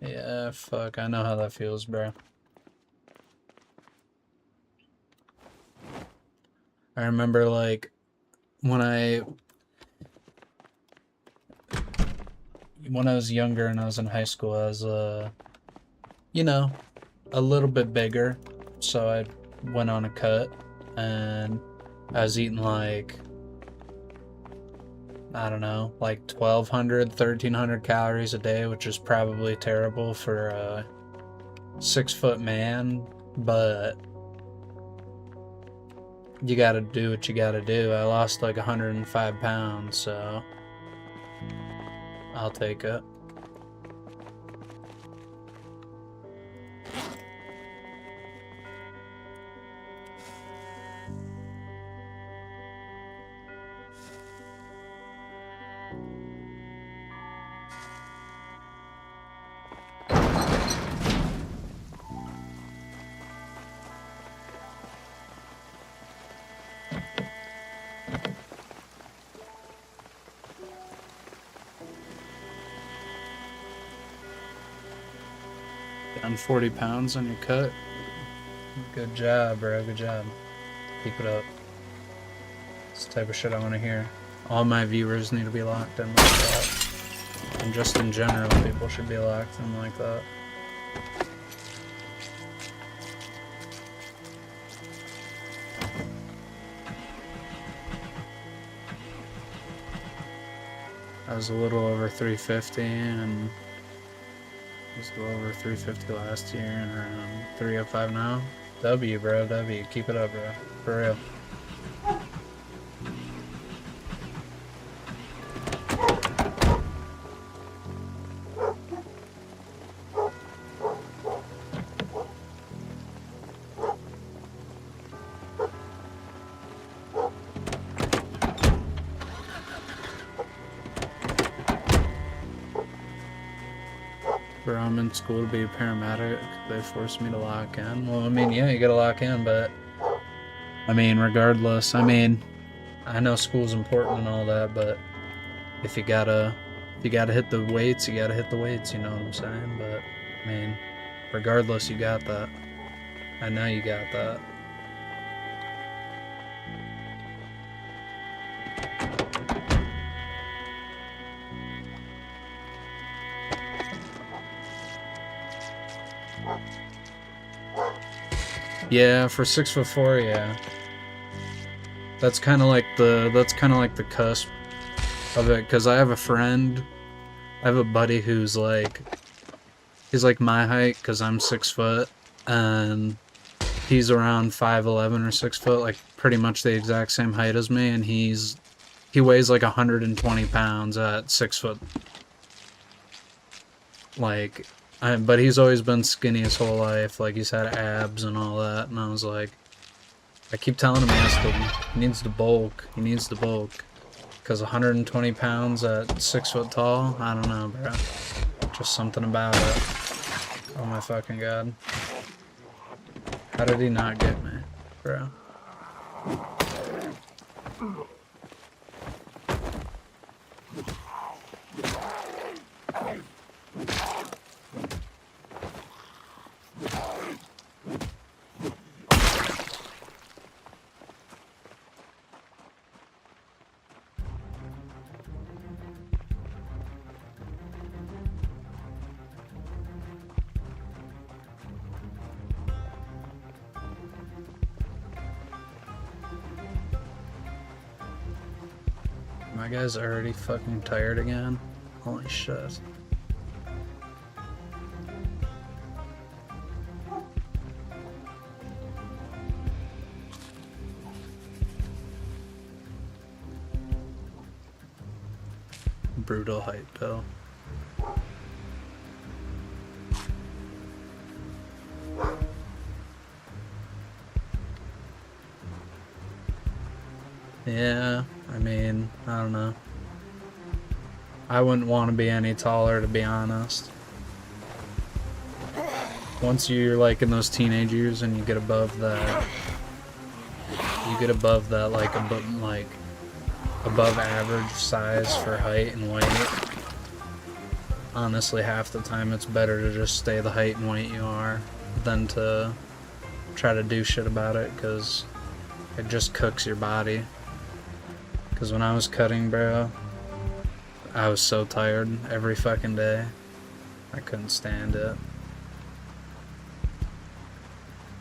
Yeah, fuck, I know how that feels, bro. I remember, like, when I was younger and I was in high school, I was, you know, a little bit bigger, so I went on a cut, and I was eating, like, I don't know, like 1,200, 1,300 calories a day, which is probably terrible for a 6-foot man, but you gotta do what you gotta do. I lost like 105 pounds, so I'll take it. Down 40 pounds on your cut. Good job, bro. Good job. Keep it up. It's the type of shit I want to hear. All my viewers need to be locked in like that. And just in general, people should be locked in like that. I was a little over 350 and I was a little over 350 last year and around 305 now. W, bro, W. Keep it up, bro. For real. Bro, I'm in school to be a paramedic. They forced me to lock in. Well, I mean, yeah, you gotta lock in, but I mean, regardless, I mean, I know school's important and all that, but if you gotta hit the weights, you gotta hit the weights, you know what I'm saying? But I mean, regardless, you got that. I know you got that. Yeah, for 6'4", yeah. That's kind of like the cusp of it, because I have a friend, I have a buddy who's like, he's like my height, because I'm 6 foot, and he's around 5'11" or 6 foot, like pretty much the exact same height as me, and he weighs like 120 pounds at 6 foot. Like, but he's always been skinny his whole life, like he's had abs and all that, and I was like, I keep telling him he needs to bulk, because 120 pounds at 6 foot tall, I don't know, bro, just something about it. Oh my fucking god. How did he not get me, bro? My guy's already fucking tired again. Holy shit. Brutal height pill. Yeah, I mean, I don't know. I wouldn't want to be any taller, to be honest. Once you're like in those teenage years and you get above that, like above average size for height and weight. Honestly, half the time it's better to just stay the height and weight you are than to try to do shit about it, because it just cooks your body. Because when I was cutting, bro, I was so tired every fucking day. I couldn't stand it.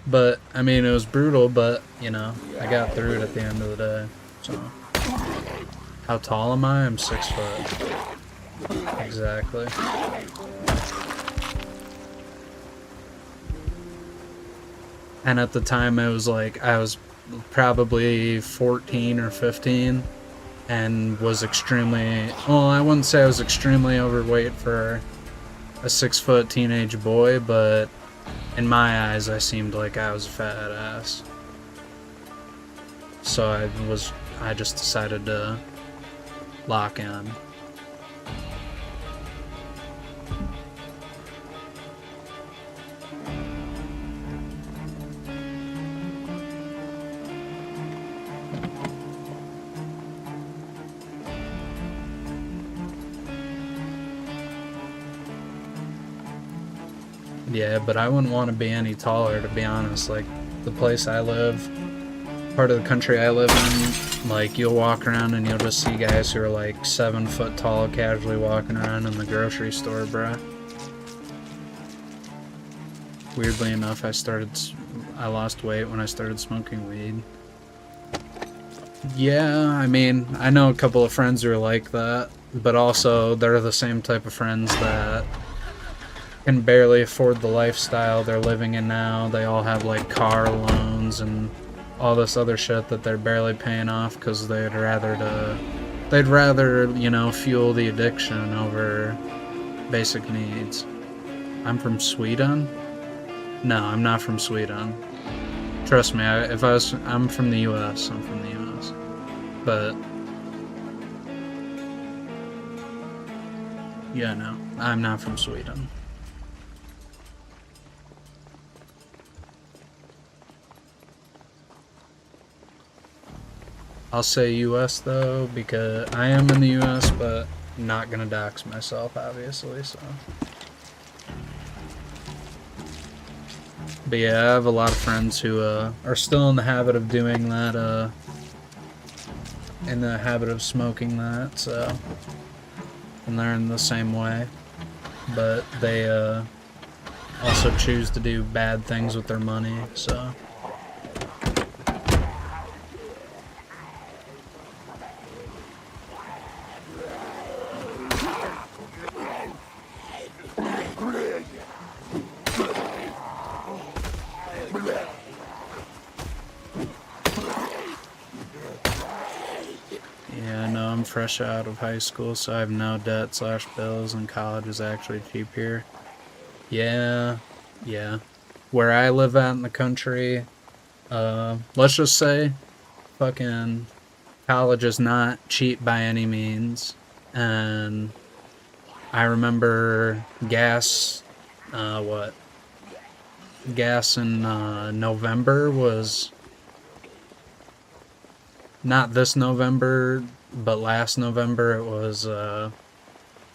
But, I mean, it was brutal, but, you know, I got through it at the end of the day. So, how tall am I? I'm 6 foot. Exactly. And at the time, it was like, I was probably 14 or 15 and was extremely, well, I wouldn't say I was extremely overweight for a 6 foot teenage boy, but in my eyes, I seemed like I was a fat ass. So I just decided to lock in. Yeah, but I wouldn't want to be any taller, to be honest. Like, the place I live, part of the country I live in, like, you'll walk around and you'll just see guys who are like 7 foot tall casually walking around in the grocery store, bruh. Weirdly enough, I lost weight when I started smoking weed. Yeah, I mean, I know a couple of friends who are like that, but also they're the same type of friends that can barely afford the lifestyle they're living in now. They all have like car loans and all this other shit that they're barely paying off because they'd rather, you know, fuel the addiction over basic needs. I'm from Sweden? No, I'm not from Sweden. Trust me, I'm from the US. I'm from the US. But yeah, no, I'm not from Sweden. I'll say US though, because I am in the US, but not gonna dox myself, obviously, so. But yeah, I have a lot of friends who are still in the habit of doing that, in the habit of smoking that, so. And they're in the same way. But they also choose to do bad things with their money, so. Fresh out of high school, so I have no debt / bills, and college is actually cheap here. Yeah. Where I live at in the country, let's just say, fucking college is not cheap by any means. And I remember gas in November was not this November, but last November it was,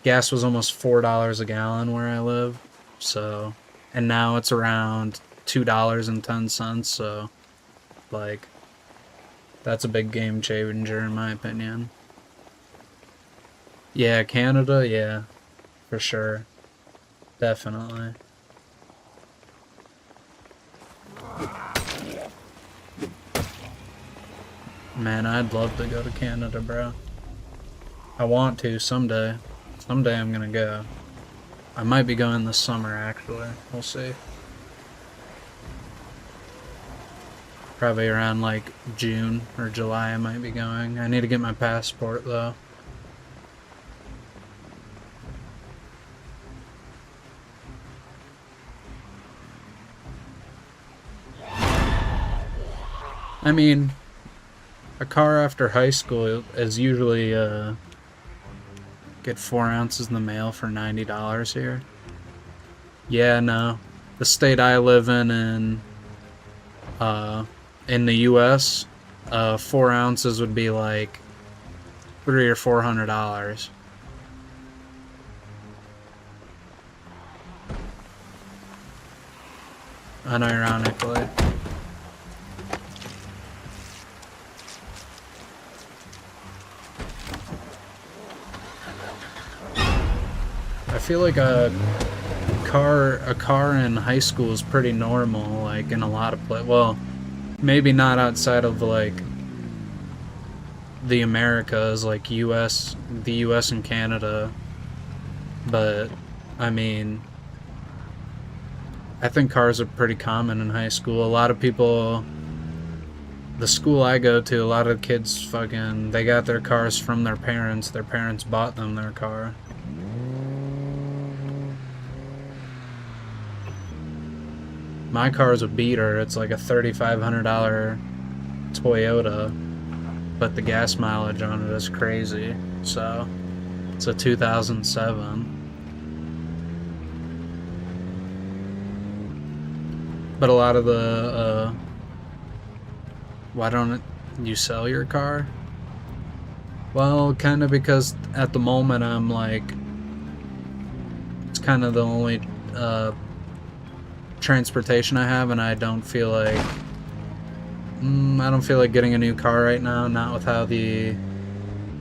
gas was almost $4 a gallon where I live, so, and now it's around $2.10, so, like, that's a big game changer in my opinion. Yeah, Canada, yeah, for sure, definitely. Man, I'd love to go to Canada, bro. I want to someday. Someday I'm gonna go. I might be going this summer, actually. We'll see. Probably around, like, June or July I might be going. I need to get my passport, though. I mean, A car after high school is usually get 4 ounces in the mail for $90 here. Yeah, no. The state I live in the U.S., 4 ounces would be like $300 or $400. Unironically. I feel like a car in high school is pretty normal, like in a lot of places. Well, maybe not outside of like the Americas, like the U.S. and Canada, but I mean, I think cars are pretty common in high school. A lot of people, the school I go to, a lot of kids they got their cars from their parents. Their parents bought them their car. My car's a beater. It's like a $3,500 Toyota, but the gas mileage on it is crazy. So it's a 2007. But a lot of the why don't you sell your car? Well, kind of because at the moment I'm like, it's kind of the only transportation I have, and I don't feel like getting a new car right now, not with how the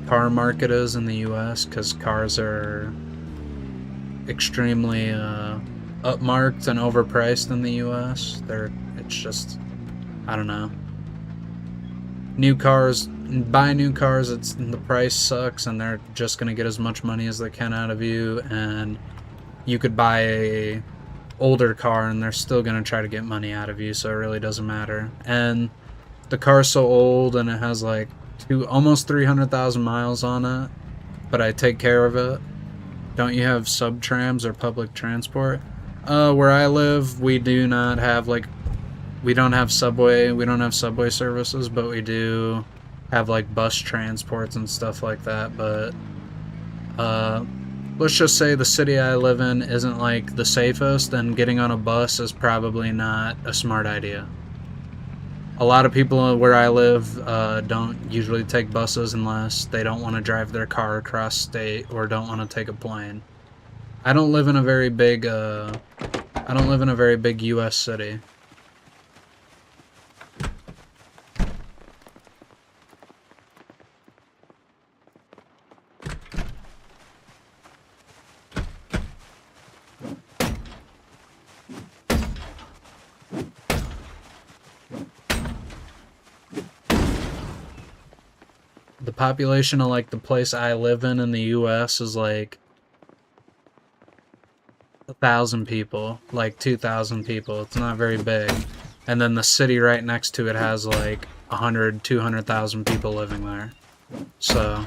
car market is in the US, because cars are extremely upmarked and overpriced in the US. It's just, I don't know. Buy new cars, the price sucks, and they're just gonna get as much money as they can out of you, and you could buy a older car and they're still gonna try to get money out of you, so it really doesn't matter. And the car's so old and it has like almost 300,000 miles on it, but I take care of it. Don't you have sub-trams or public transport? Where I live, we do not have we don't have subway services, but we do have like bus transports and stuff like that. But let's just say the city I live in isn't like the safest, and getting on a bus is probably not a smart idea. A lot of people where I live don't usually take buses unless they don't want to drive their car across state or don't want to take a plane. I don't live in a very big U.S. city. The population of like the place I live in the US is like 1,000 people, like 2,000 people. It's not very big. And then the city right next to it has like 100, 200,000 people living there. So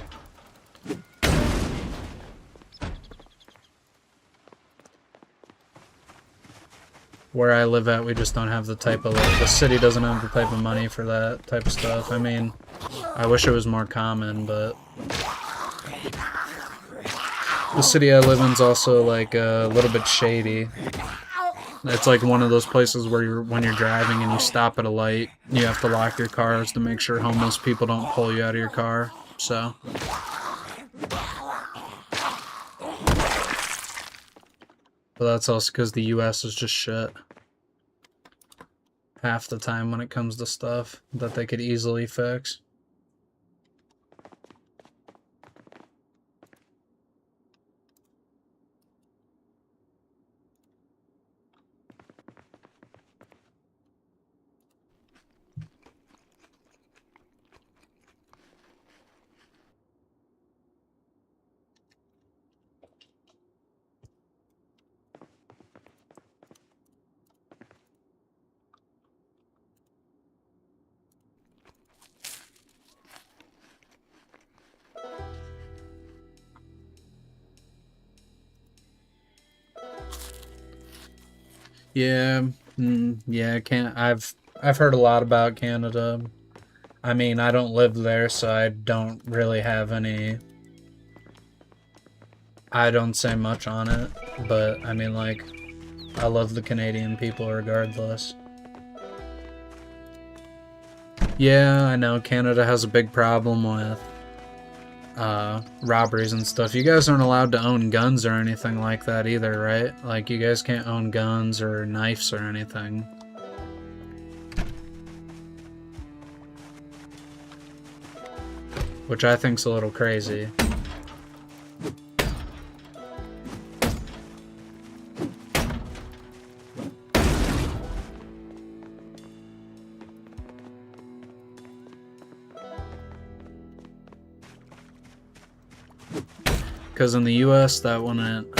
where I live at, we just don't have the type of, the city doesn't have the type of money for that type of stuff. I mean, I wish it was more common, but the city I live in is also like a little bit shady. It's like one of those places where when you're driving and you stop at a light, you have to lock your cars to make sure homeless people don't pull you out of your car. So but that's also because the US is just shit half the time when it comes to stuff that they could easily fix. Yeah, yeah, I've heard a lot about Canada. I mean, I don't live there, so I don't really have any... I don't say much on it, but I mean, like, I love the Canadian people regardless. Yeah, I know Canada has a big problem with robberies and stuff. You guys aren't allowed to own guns or anything like that either, right? Like, you guys can't own guns or knives or anything. Which I think's a little crazy. Because in the U.S. that wouldn't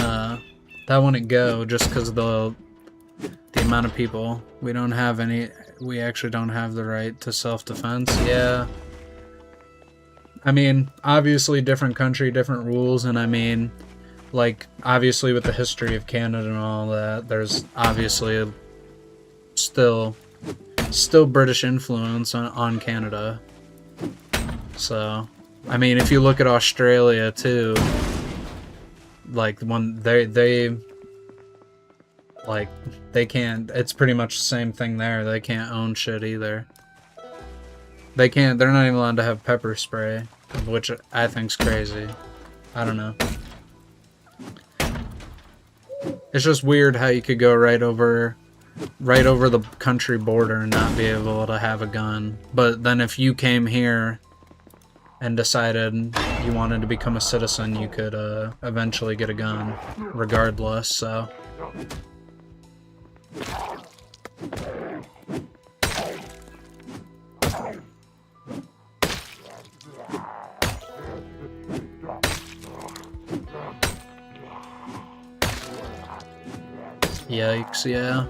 go just because of the amount of people. We don't have any. We actually don't have the right to self-defense. Yeah. I mean, obviously, different country, different rules, and I mean, like, obviously, with the history of Canada and all that, there's obviously still British influence on Canada. So, I mean, if you look at Australia too. Like, when they can't, it's pretty much the same thing there. They can't own shit either. They're not even allowed to have pepper spray, which I think's crazy. I don't know. It's just weird how you could go right over the country border and not be able to have a gun. But then if you came here and decided you wanted to become a citizen, you could eventually get a gun, regardless, so... Yikes, yeah.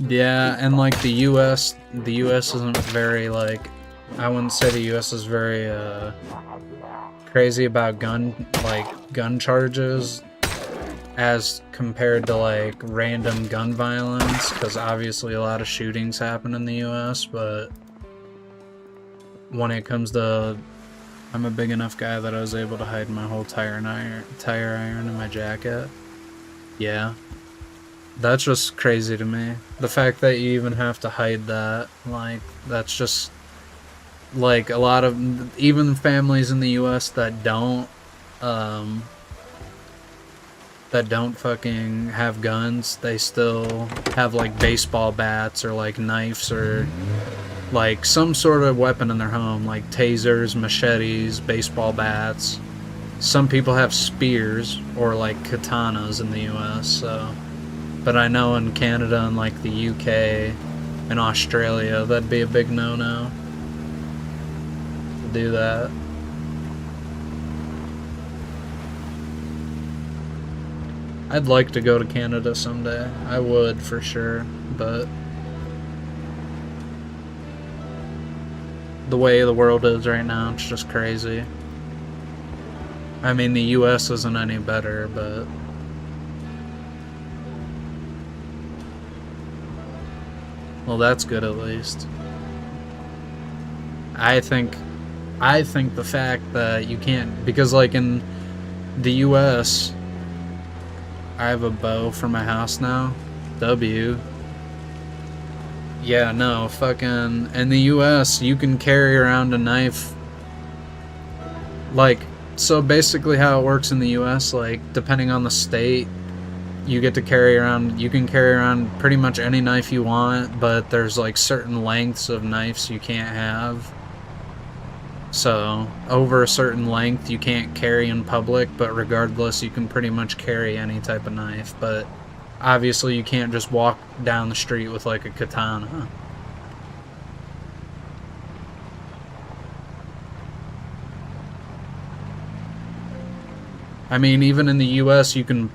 Yeah, and like the US isn't very, like, I wouldn't say the US is very crazy about gun charges as compared to like random gun violence, because obviously a lot of shootings happen in the US, but when it comes to, I'm a big enough guy that I was able to hide my whole tire iron in my jacket. Yeah. That's just crazy to me. The fact that you even have to hide that, like, that's just, like, a lot of, even families in the US that don't fucking have guns, they still have, like, baseball bats or, like, knives or, like, some sort of weapon in their home, like tasers, machetes, baseball bats. Some people have spears or, like, katanas in the US, so... But I know in Canada and like the UK and Australia, that'd be a big no-no to do that. I'd like to go to Canada someday. I would for sure, but the way the world is right now, it's just crazy. I mean, the US isn't any better, but... Well, that's good at least. I think the fact that you can't, because like in the US, I have a bow for my house now. W. Yeah, no, fucking, in the US, you can carry around a knife. Like, so basically how it works in the US, like, depending on the state, you get to carry around, you can carry around pretty much any knife you want, but there's like certain lengths of knives you can't have. So, over a certain length you can't carry in public, but regardless you can pretty much carry any type of knife. But obviously you can't just walk down the street with like a katana. I mean, even in the US you can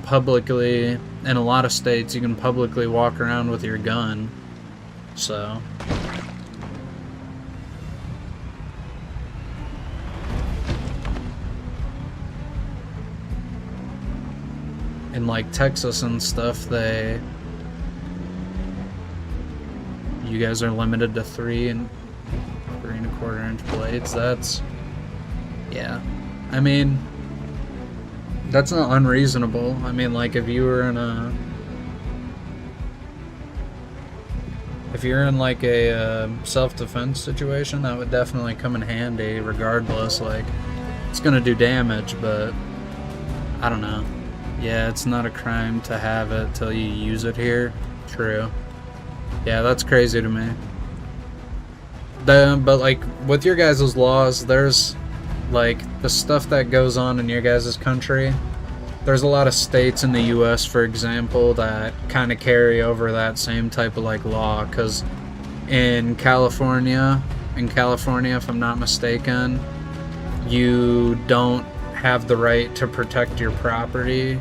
publicly, in a lot of states, you can publicly walk around with your gun, so. in like Texas and stuff, you guys are limited to 3 and 3 1/4 inch blades. That's, yeah. I mean, that's not unreasonable. I mean, like if you're in like a self-defense situation, that would definitely come in handy regardless. Like, it's gonna do damage, but I don't know. Yeah, it's not a crime to have it till you use it here. True. Yeah, that's crazy to me. But like with your guys' laws, there's like the stuff that goes on in your guys' country. There's a lot of states in the US, for example, that kind of carry over that same type of like law, because in California, if I'm not mistaken, you don't have the right to protect your property.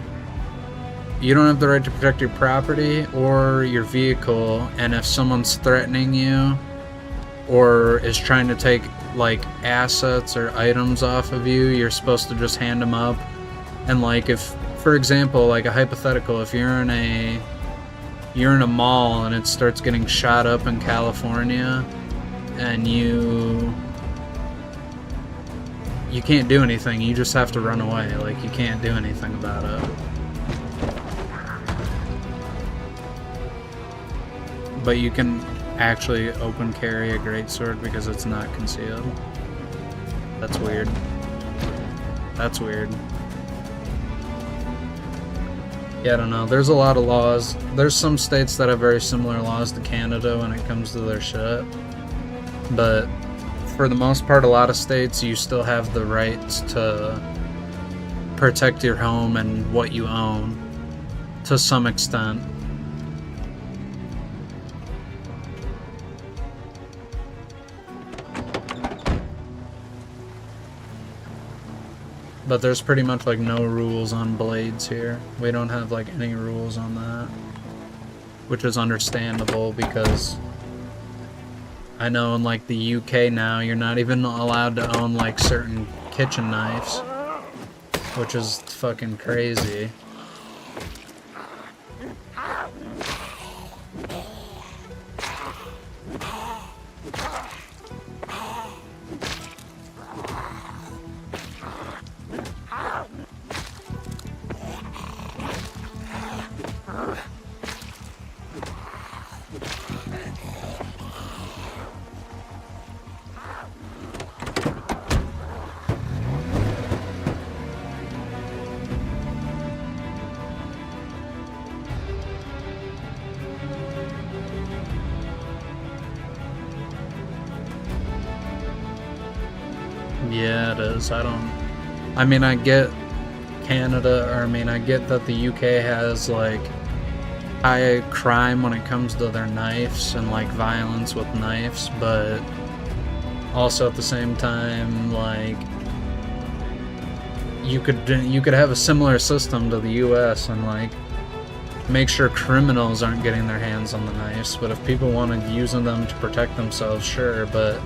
You don't have the right to protect your property or your vehicle, and if someone's threatening you or is trying to take like assets or items off of you, you're supposed to just hand them up. And like if, for example, like a hypothetical, if you're in a mall and it starts getting shot up in California and you can't do anything, you just have to run away. Like, you can't do anything about it. But you can actually open carry a greatsword because it's not concealed. That's weird. That's weird. Yeah, I don't know. There's a lot of laws. There's some states that have very similar laws to Canada when it comes to their shit. But for the most part, a lot of states, you still have the rights to protect your home and what you own to some extent. But there's pretty much like no rules on blades here. We don't have like any rules on that, which is understandable because I know in like the UK now you're not even allowed to own like certain kitchen knives, which is fucking crazy. Yeah, it is. I mean, I get Canada, or I mean, I get that the UK has like high crime when it comes to their knives and like violence with knives, but also at the same time, like you could have a similar system to the US and like make sure criminals aren't getting their hands on the knives. But if people want to use them to protect themselves, sure, but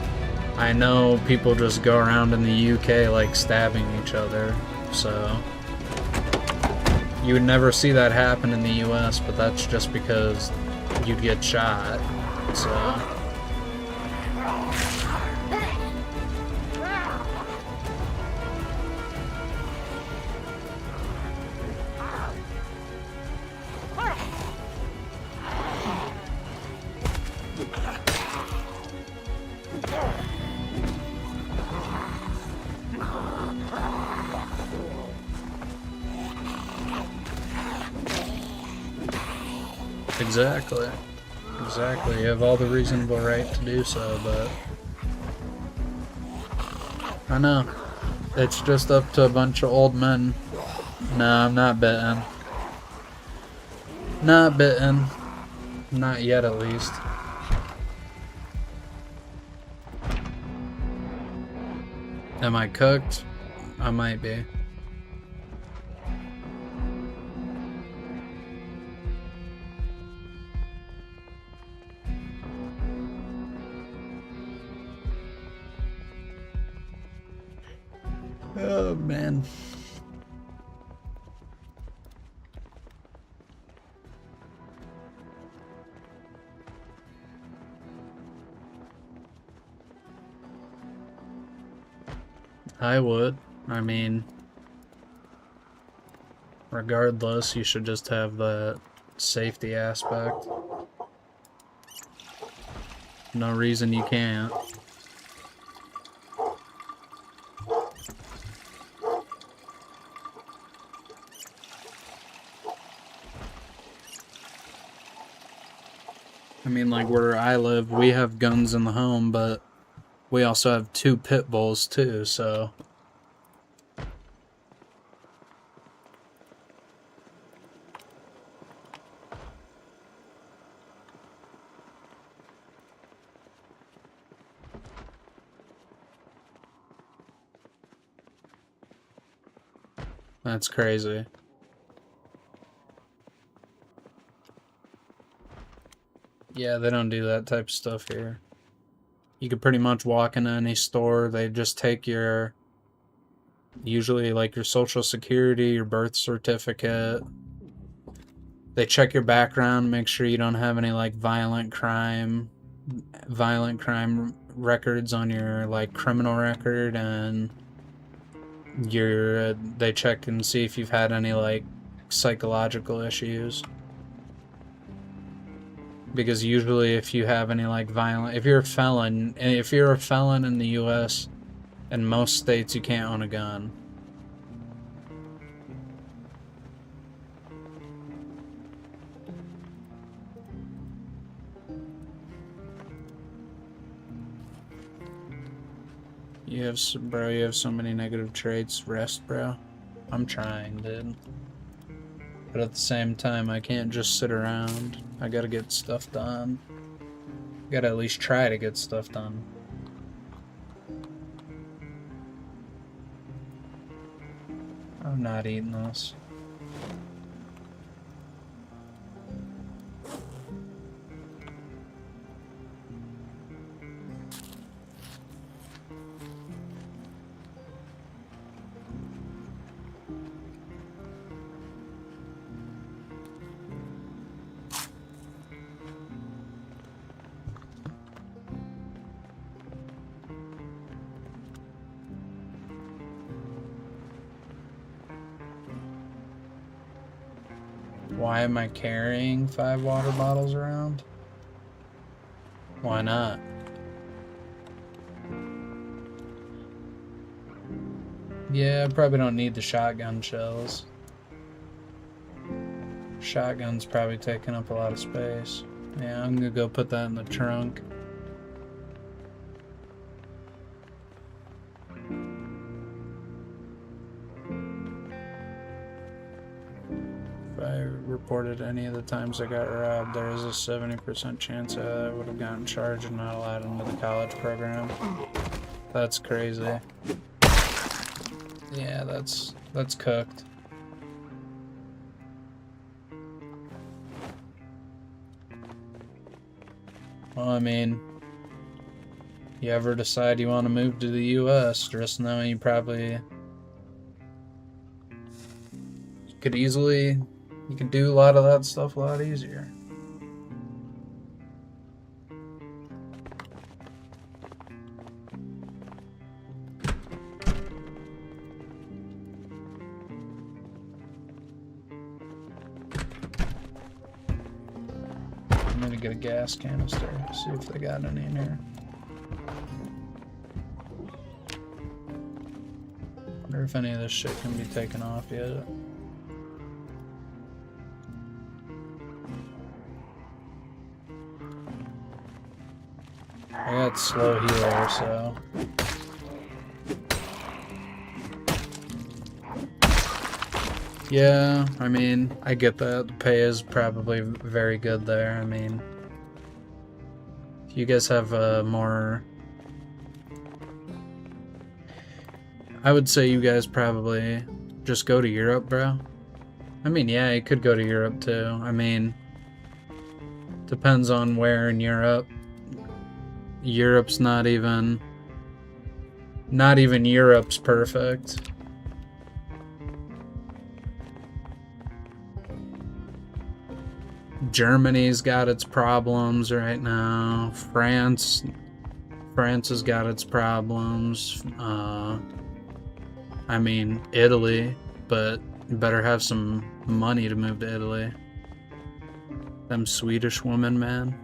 I know people just go around in the UK like stabbing each other, so you would never see that happen in the US, but that's just because you'd get shot, so. Exactly. Exactly. You have all the reasonable right to do so, but I know. It's just up to a bunch of old men. No, I'm not bitten. Not bitten. Not yet, at least. Am I cooked? I might be. Oh, man. I would. I mean, regardless, you should just have the safety aspect. No reason you can't. I mean, like where I live, we have guns in the home, but we also have 2 pit bulls too, so... That's crazy. Yeah, they don't do that type of stuff here. You could pretty much walk into any store, they just take your... usually like your social security, your birth certificate. They check your background, make sure you don't have any like violent crime records on your like criminal record, and they check and see if you've had any like psychological issues. Because usually if you have any like if you're a felon in the US, in most states you can't own a gun. You have so many negative traits. Rest, bro. I'm trying, dude. But at the same time, I can't just sit around. I gotta get stuff done. Gotta at least try to get stuff done. I'm not eating this. Why am I carrying 5 water bottles around? Why not? Yeah, I probably don't need the shotgun shells. Shotgun's probably taking up a lot of space. Yeah, I'm gonna go put that in the trunk. Reported any of the times I got robbed, there is a 70% chance I would have gotten charged and not allowed into the college program. That's crazy. Yeah, that's cooked. Well, I mean, you ever decide you want to move to the US, just know you probably you could do a lot of that stuff a lot easier. I'm gonna get a gas canister, see if they got any in here. Wonder if any of this shit can be taken off yet. I got slow healer, so... Yeah, I mean, I get that. The pay is probably very good there. I mean, you guys have more... I would say you guys probably just go to Europe, bro. I mean, yeah, you could go to Europe too. I mean, depends on where in Europe. Europe's not even Europe's perfect. Germany's got its problems right now. France has got its problems. I mean, Italy, but you better have some money to move to Italy. Them Swedish women, man.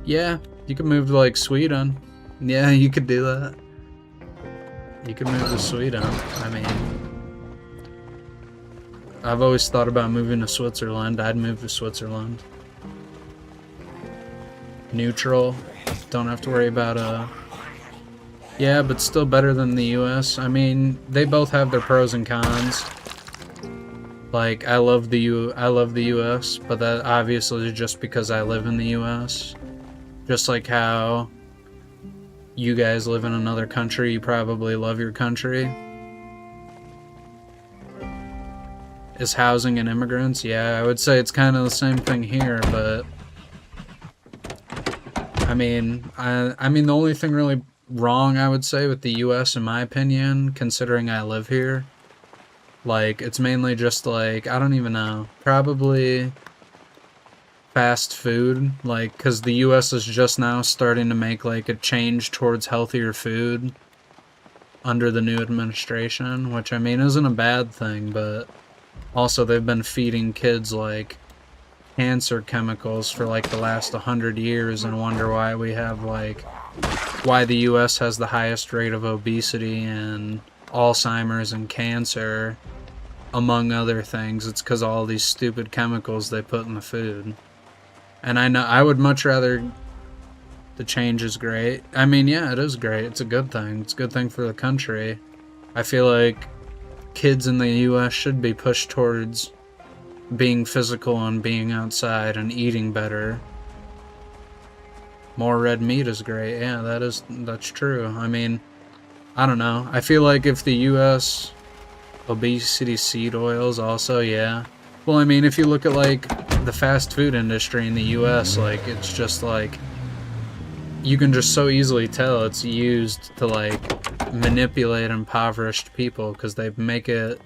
Yeah, you could move to, like, Sweden. Yeah, you could do that. You could move to Sweden. I mean, I've always thought about moving to Switzerland. I'd move to Switzerland. Neutral. Don't have to worry about, yeah, but still better than the US. I mean, they both have their pros and cons. Like, I love the US, but that obviously is just because I live in the US. Just like how you guys live in another country, you probably love your country. Is housing and immigrants? Yeah, I would say it's kind of the same thing here, but I mean, the only thing really wrong, I would say, with the US, in my opinion, considering I live here, like, it's mainly just, like, I don't even know, probably fast food, like, because the US is just now starting to make, like, a change towards healthier food under the new administration, which, I mean, isn't a bad thing, but also they've been feeding kids, like, cancer chemicals for, like, the last 100 years, and wonder why we have, like, why the US has the highest rate of obesity and Alzheimer's and cancer, among other things. It's because of all these stupid chemicals they put in the food. And I know I would much rather. The change is great. I mean, yeah, it is great. It's a good thing. It's a good thing for the country. I feel like kids in the US should be pushed towards being physical and being outside and eating better. More red meat is great. Yeah, that's true. I mean, I don't know. I feel like if the US obesity seed oils also, yeah. Well, I mean, if you look at, like, the fast food industry in the US, like, it's just, like, you can just so easily tell it's used to, like, manipulate impoverished people, because they make it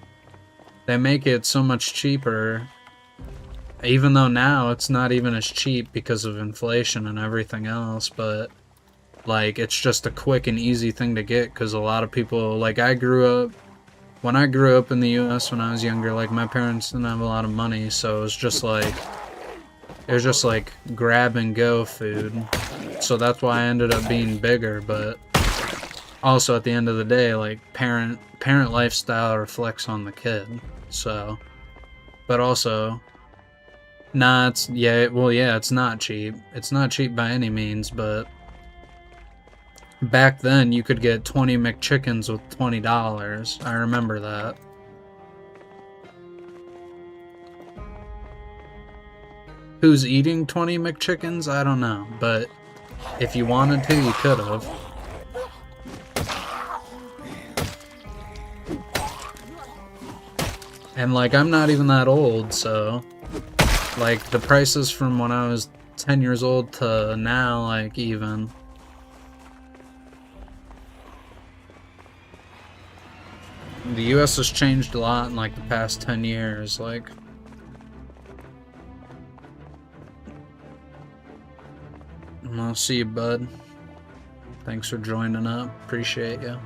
so much cheaper, even though now it's not even as cheap because of inflation and everything else, but, like, it's just a quick and easy thing to get, because a lot of people, like, when I grew up in the US when I was younger, like, my parents didn't have a lot of money, so it was just like grab and go food. So that's why I ended up being bigger, but also at the end of the day, like, parent lifestyle reflects on the kid. So, but also, nah, it's not cheap. It's not cheap by any means, but back then, you could get 20 McChickens with $20. I remember that. Who's eating 20 McChickens? I don't know, but if you wanted to, you could have. And, like, I'm not even that old, so, like, the prices from when I was 10 years old to now, like, even. The US has changed a lot in, like, the past 10 years, like. I'll see you, bud. Thanks for joining up. Appreciate you.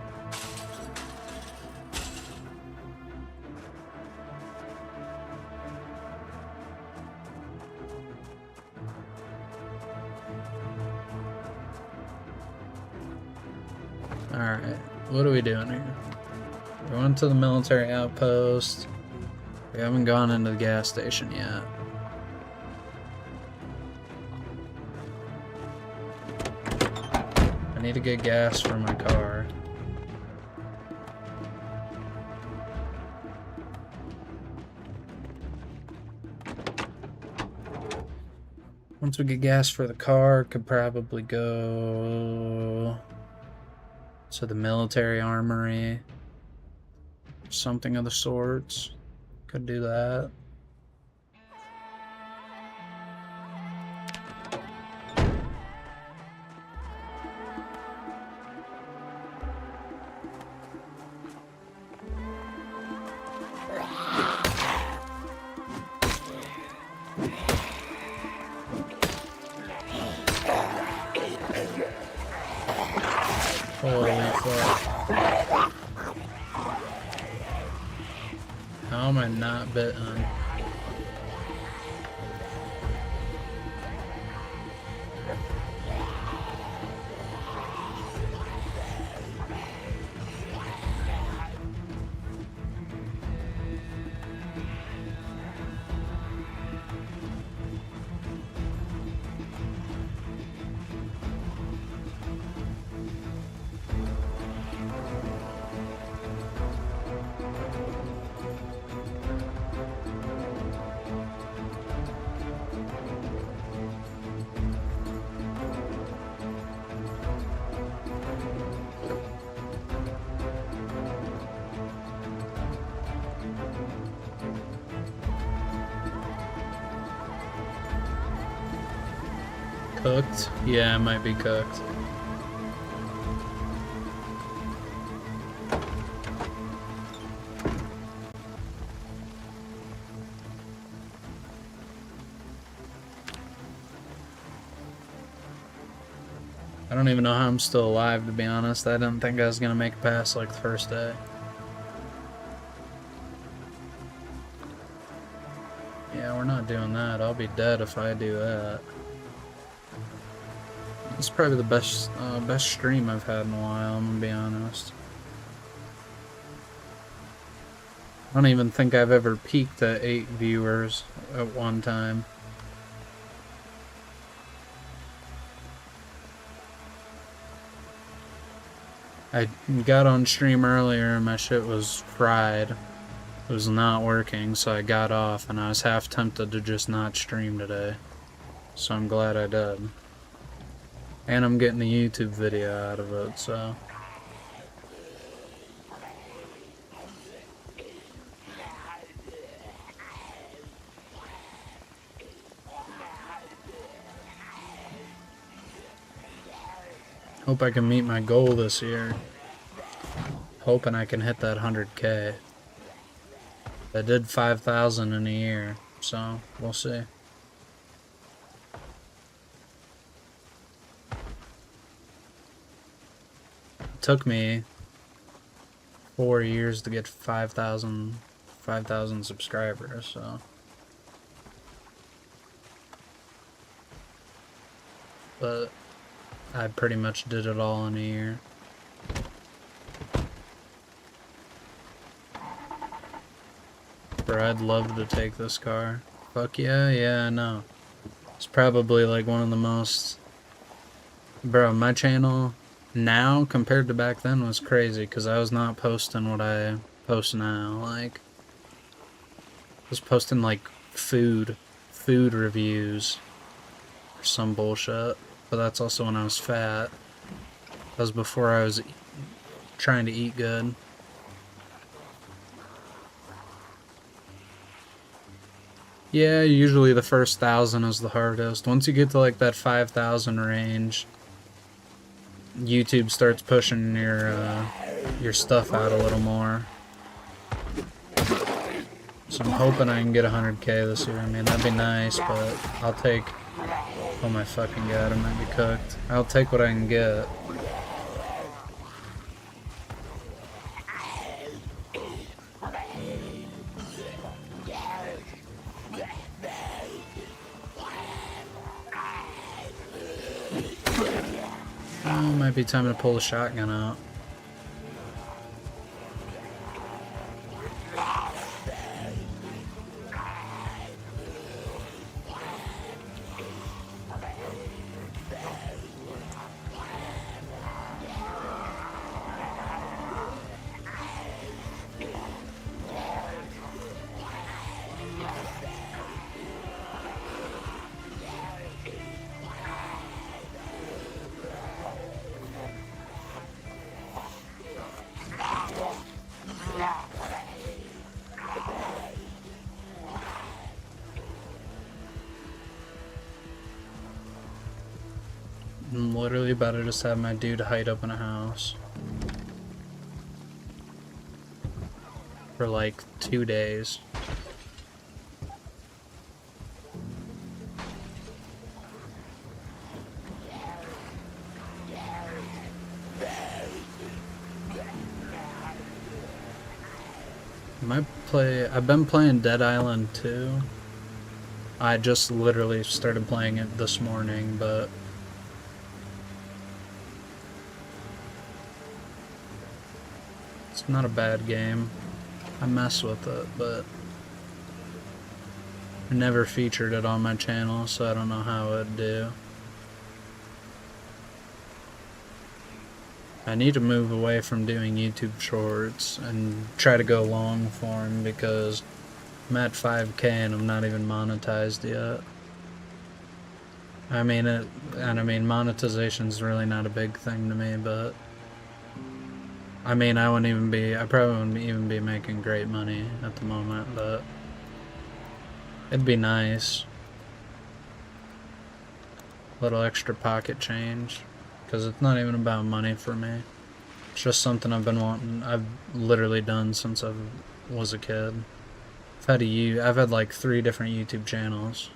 Alright, what are we doing here? We went to the military outpost. We haven't gone into the gas station yet. I need to get gas for my car. Once we get gas for the car, could probably go to the military armory. Something of the sorts. Could do that. Holy fuck. How am I not bitten? Cooked? Yeah, it might be cooked. I don't even know how I'm still alive, to be honest. I didn't think I was gonna make it past like the first day. Yeah, we're not doing that. I'll be dead if I do that. It's probably the best stream I've had in a while, I'm gonna be honest. I don't even think I've ever peaked at 8 viewers at one time. I got on stream earlier and my shit was fried. It was not working, so I got off and I was half tempted to just not stream today. So I'm glad I did. And I'm getting a YouTube video out of it, so... Hope I can meet my goal this year. Hoping I can hit that 100K. I did 5,000 in a year, so we'll see. It took me 4 years to get 5,000 subscribers, so... But I pretty much did it all in a year. Bro, I'd love to take this car. Fuck yeah, yeah, I know. It's probably like one of the most... Bro, my channel now compared to back then was crazy because I was not posting what I post now. Like, I was posting like food reviews or some bullshit. But that's also when I was fat. That was before I was trying to eat good. Yeah, usually the first 1,000 is the hardest. Once you get to like that 5,000 range, YouTube starts pushing your stuff out a little more. So I'm hoping I can get 100K this year. I mean, that'd be nice, but I'll take... Oh my fucking god, I might be cooked. I'll take what I can get. Oh, might be time to pull the shotgun out. I'm literally about to just have my dude hide up in a house. For like 2 days. I've been playing Dead Island 2. I just literally started playing it this morning, but it's not a bad game. I mess with it, but I never featured it on my channel, so I don't know how it'd do. I need to move away from doing YouTube shorts and try to go long form because I'm at 5K and I'm not even monetized yet. I mean, monetization's really not a big thing to me, but I mean, I probably wouldn't even be making great money at the moment, but it'd be nice. A little extra pocket change. Because it's not even about money for me. It's just something I've been wanting. I've literally done since I was a kid. I've had like 3 different YouTube channels.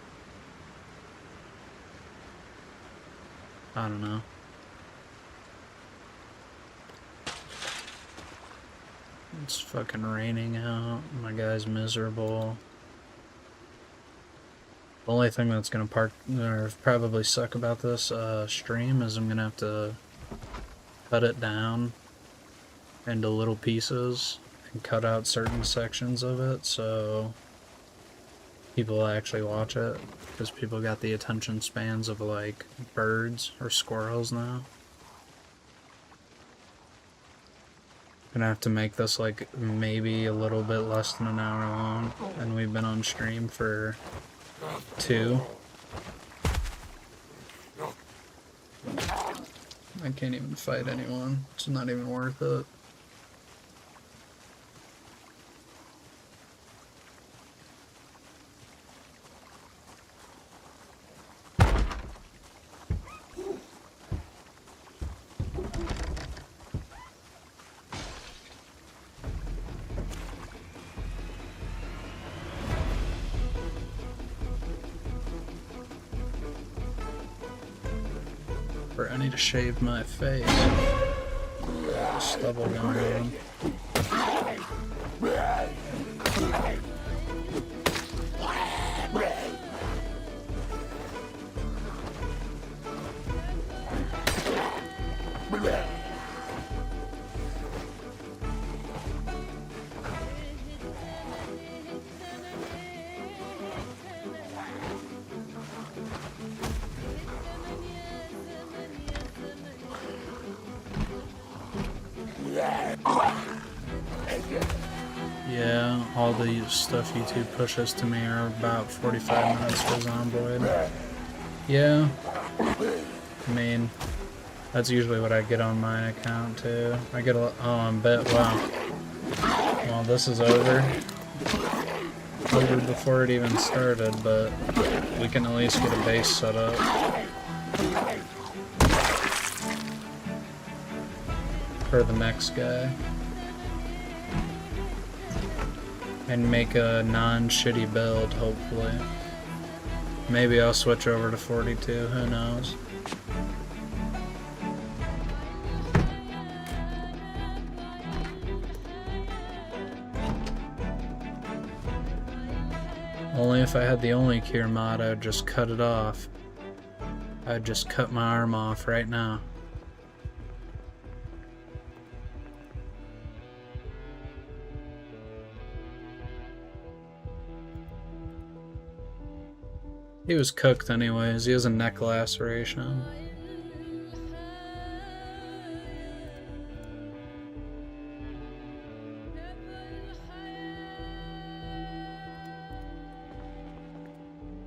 I don't know. It's fucking raining out. My guy's miserable. The only thing that's gonna probably suck about this stream is I'm gonna have to cut it down into little pieces and cut out certain sections of it so people actually watch it, because people got the attention spans of like birds or squirrels now. Gonna have to make this like maybe a little bit less than an hour long, and we've been on stream for 2. I can't even fight anyone. It's not even worth it. I need to shave my face. Stubble going on. Yeah, all the stuff YouTube pushes to me are about 45 minutes for Zomboid. Yeah, I mean, that's usually what I get on my account too. I get a wow. Well, this is over before it even started, but we can at least get a base set up. For the next guy. And make a non-shitty build, hopefully. Maybe I'll switch over to 42, who knows. Only if I had the only cure mod, I would just cut it off. I'd just cut my arm off right now. He was cooked anyways, he has a neck laceration.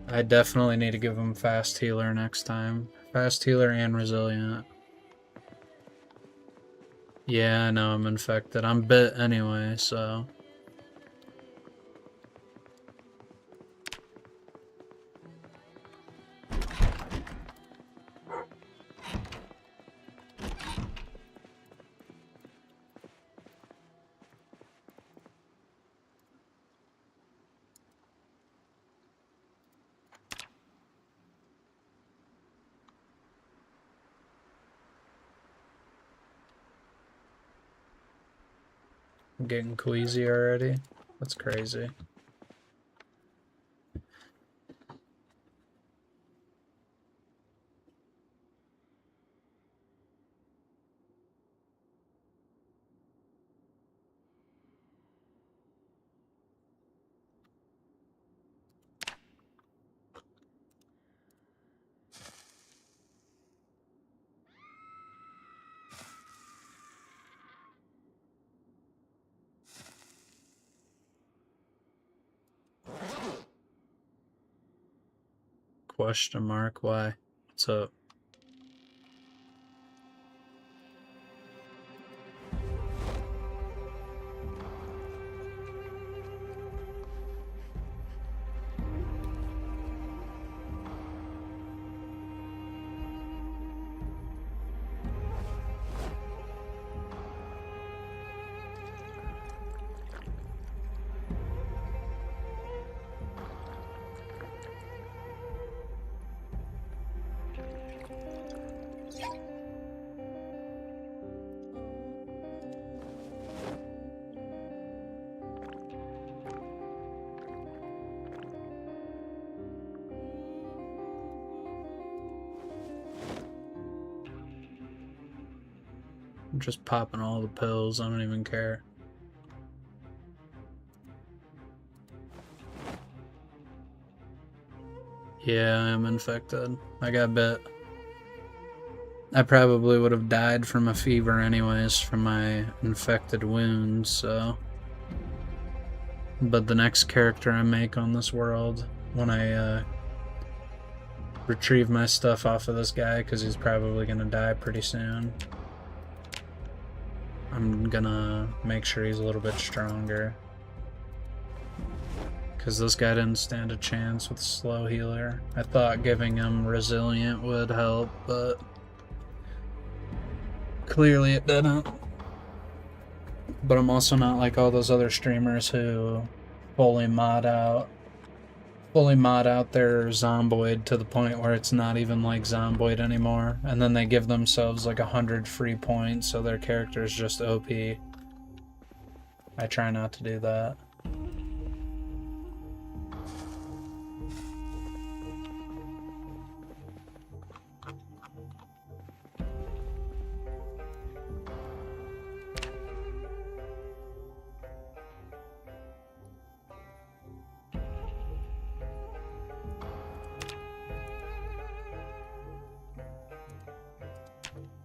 I definitely need to give him fast healer next time. Fast healer and resilient. Yeah, I know I'm infected. I'm bit anyway, so... I'm getting queasy already. That's crazy. Question mark, why? What's up? I'm just popping all the pills, I don't even care. Yeah, I am infected. I got bit. I probably would have died from a fever anyways from my infected wounds, so... But the next character I make on this world, when I retrieve my stuff off of this guy, because he's probably gonna die pretty soon, I'm gonna make sure he's a little bit stronger. Because this guy didn't stand a chance with slow healer. I thought giving him resilient would help, but clearly it didn't. But I'm also not like all those other streamers who fully mod out their Zomboid to the point where it's not even like Zomboid anymore, and then they give themselves like 100 free points so their character is just OP. I try not to do that.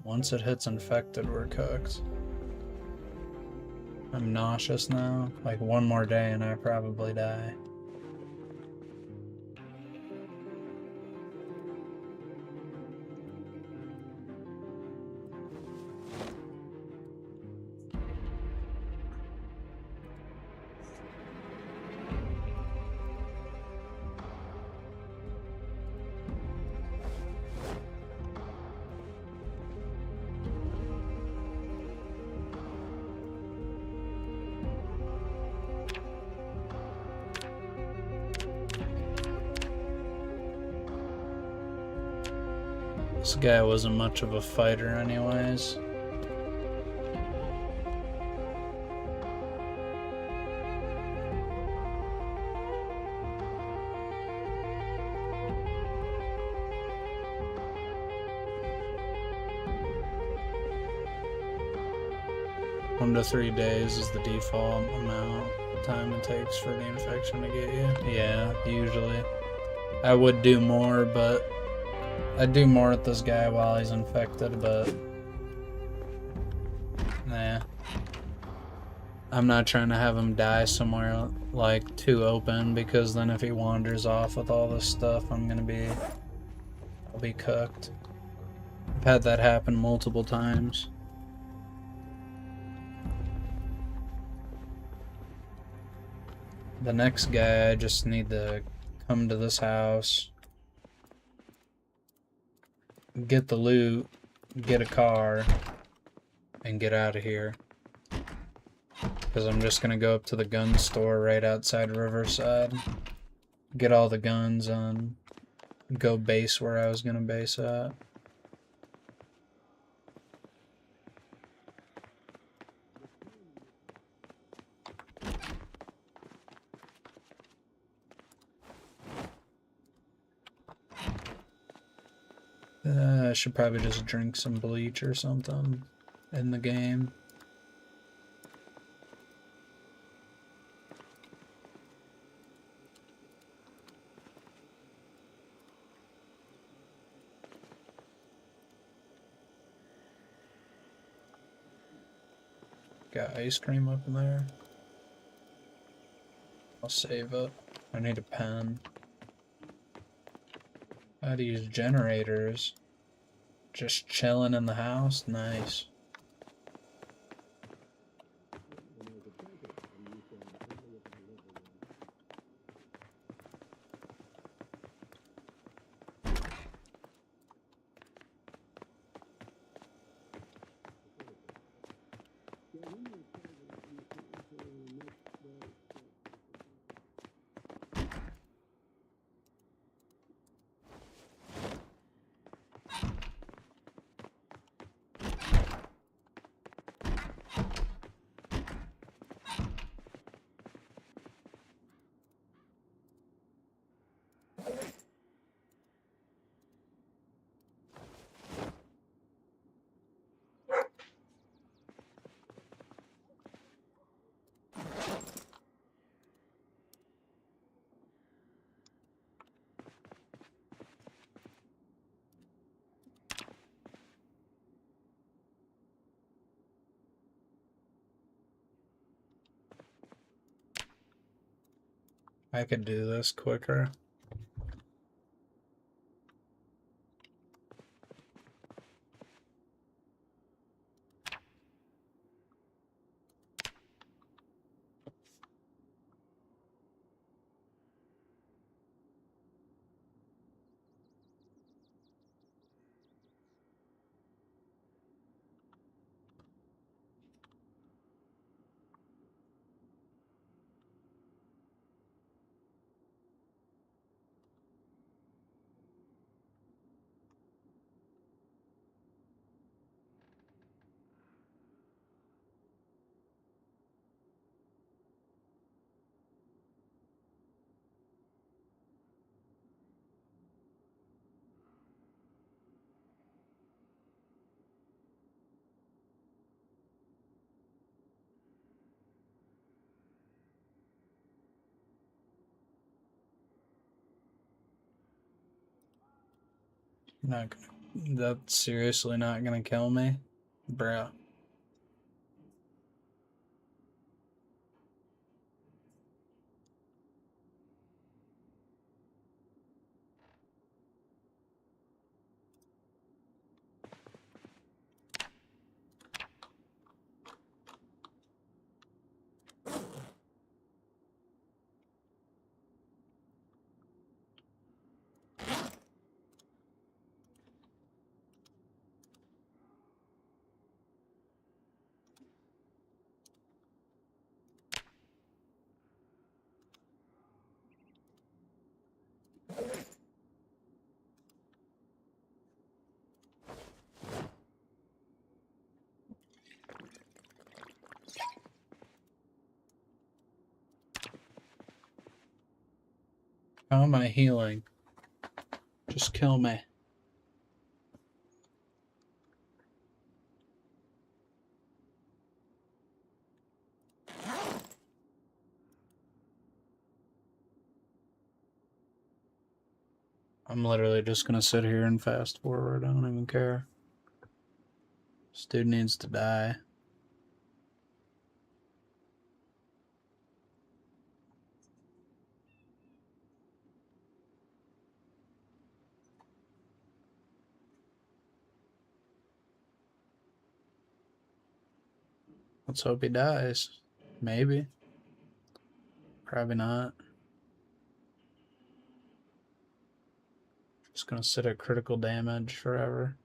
Once it hits infected, we're cooked. I'm nauseous now. Like one more day and I probably die. This guy wasn't much of a fighter anyways. One to 3 days is the default amount of time it takes for the infection to get you. Yeah, usually. I would do more, but I'd do more with this guy while he's infected, but nah. I'm not trying to have him die somewhere like too open, because then if he wanders off with all this stuff, I'll be cooked. I've had that happen multiple times. The next guy, I just need to come to this house, get the loot, get a car, and get out of here. Because I'm just gonna go up to the gun store right outside Riverside, get all the guns, and go base where I was gonna base at. I should probably just drink some bleach or something in the game. Got ice cream up in there. I'll save it. I need a pen. How to use generators. Just chilling in the house? Nice. I could do this quicker. Not gonna, that's seriously not gonna kill me? Bruh. How am I healing? Just kill me. I'm literally just gonna sit here and fast forward. I don't even care. This dude needs to die. Let's hope he dies. Maybe. Probably not. Just gonna sit at critical damage forever.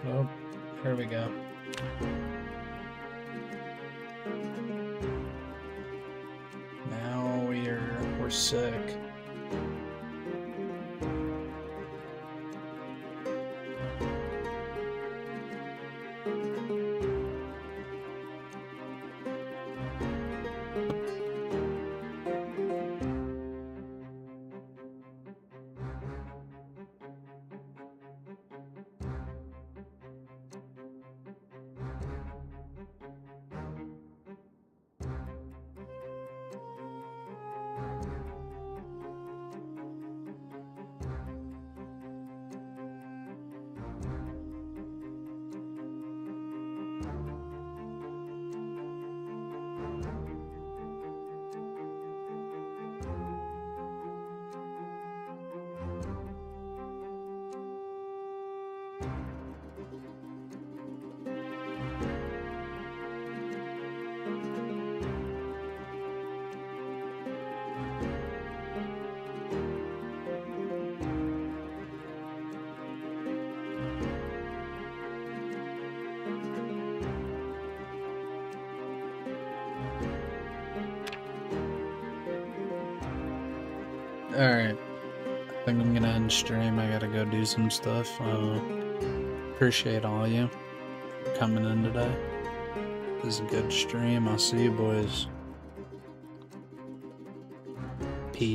Oh, here we go. Now we're sick. Alright, I think I'm gonna end stream. I gotta go do some stuff. Appreciate all you coming in today. This is a good stream. I'll see you boys.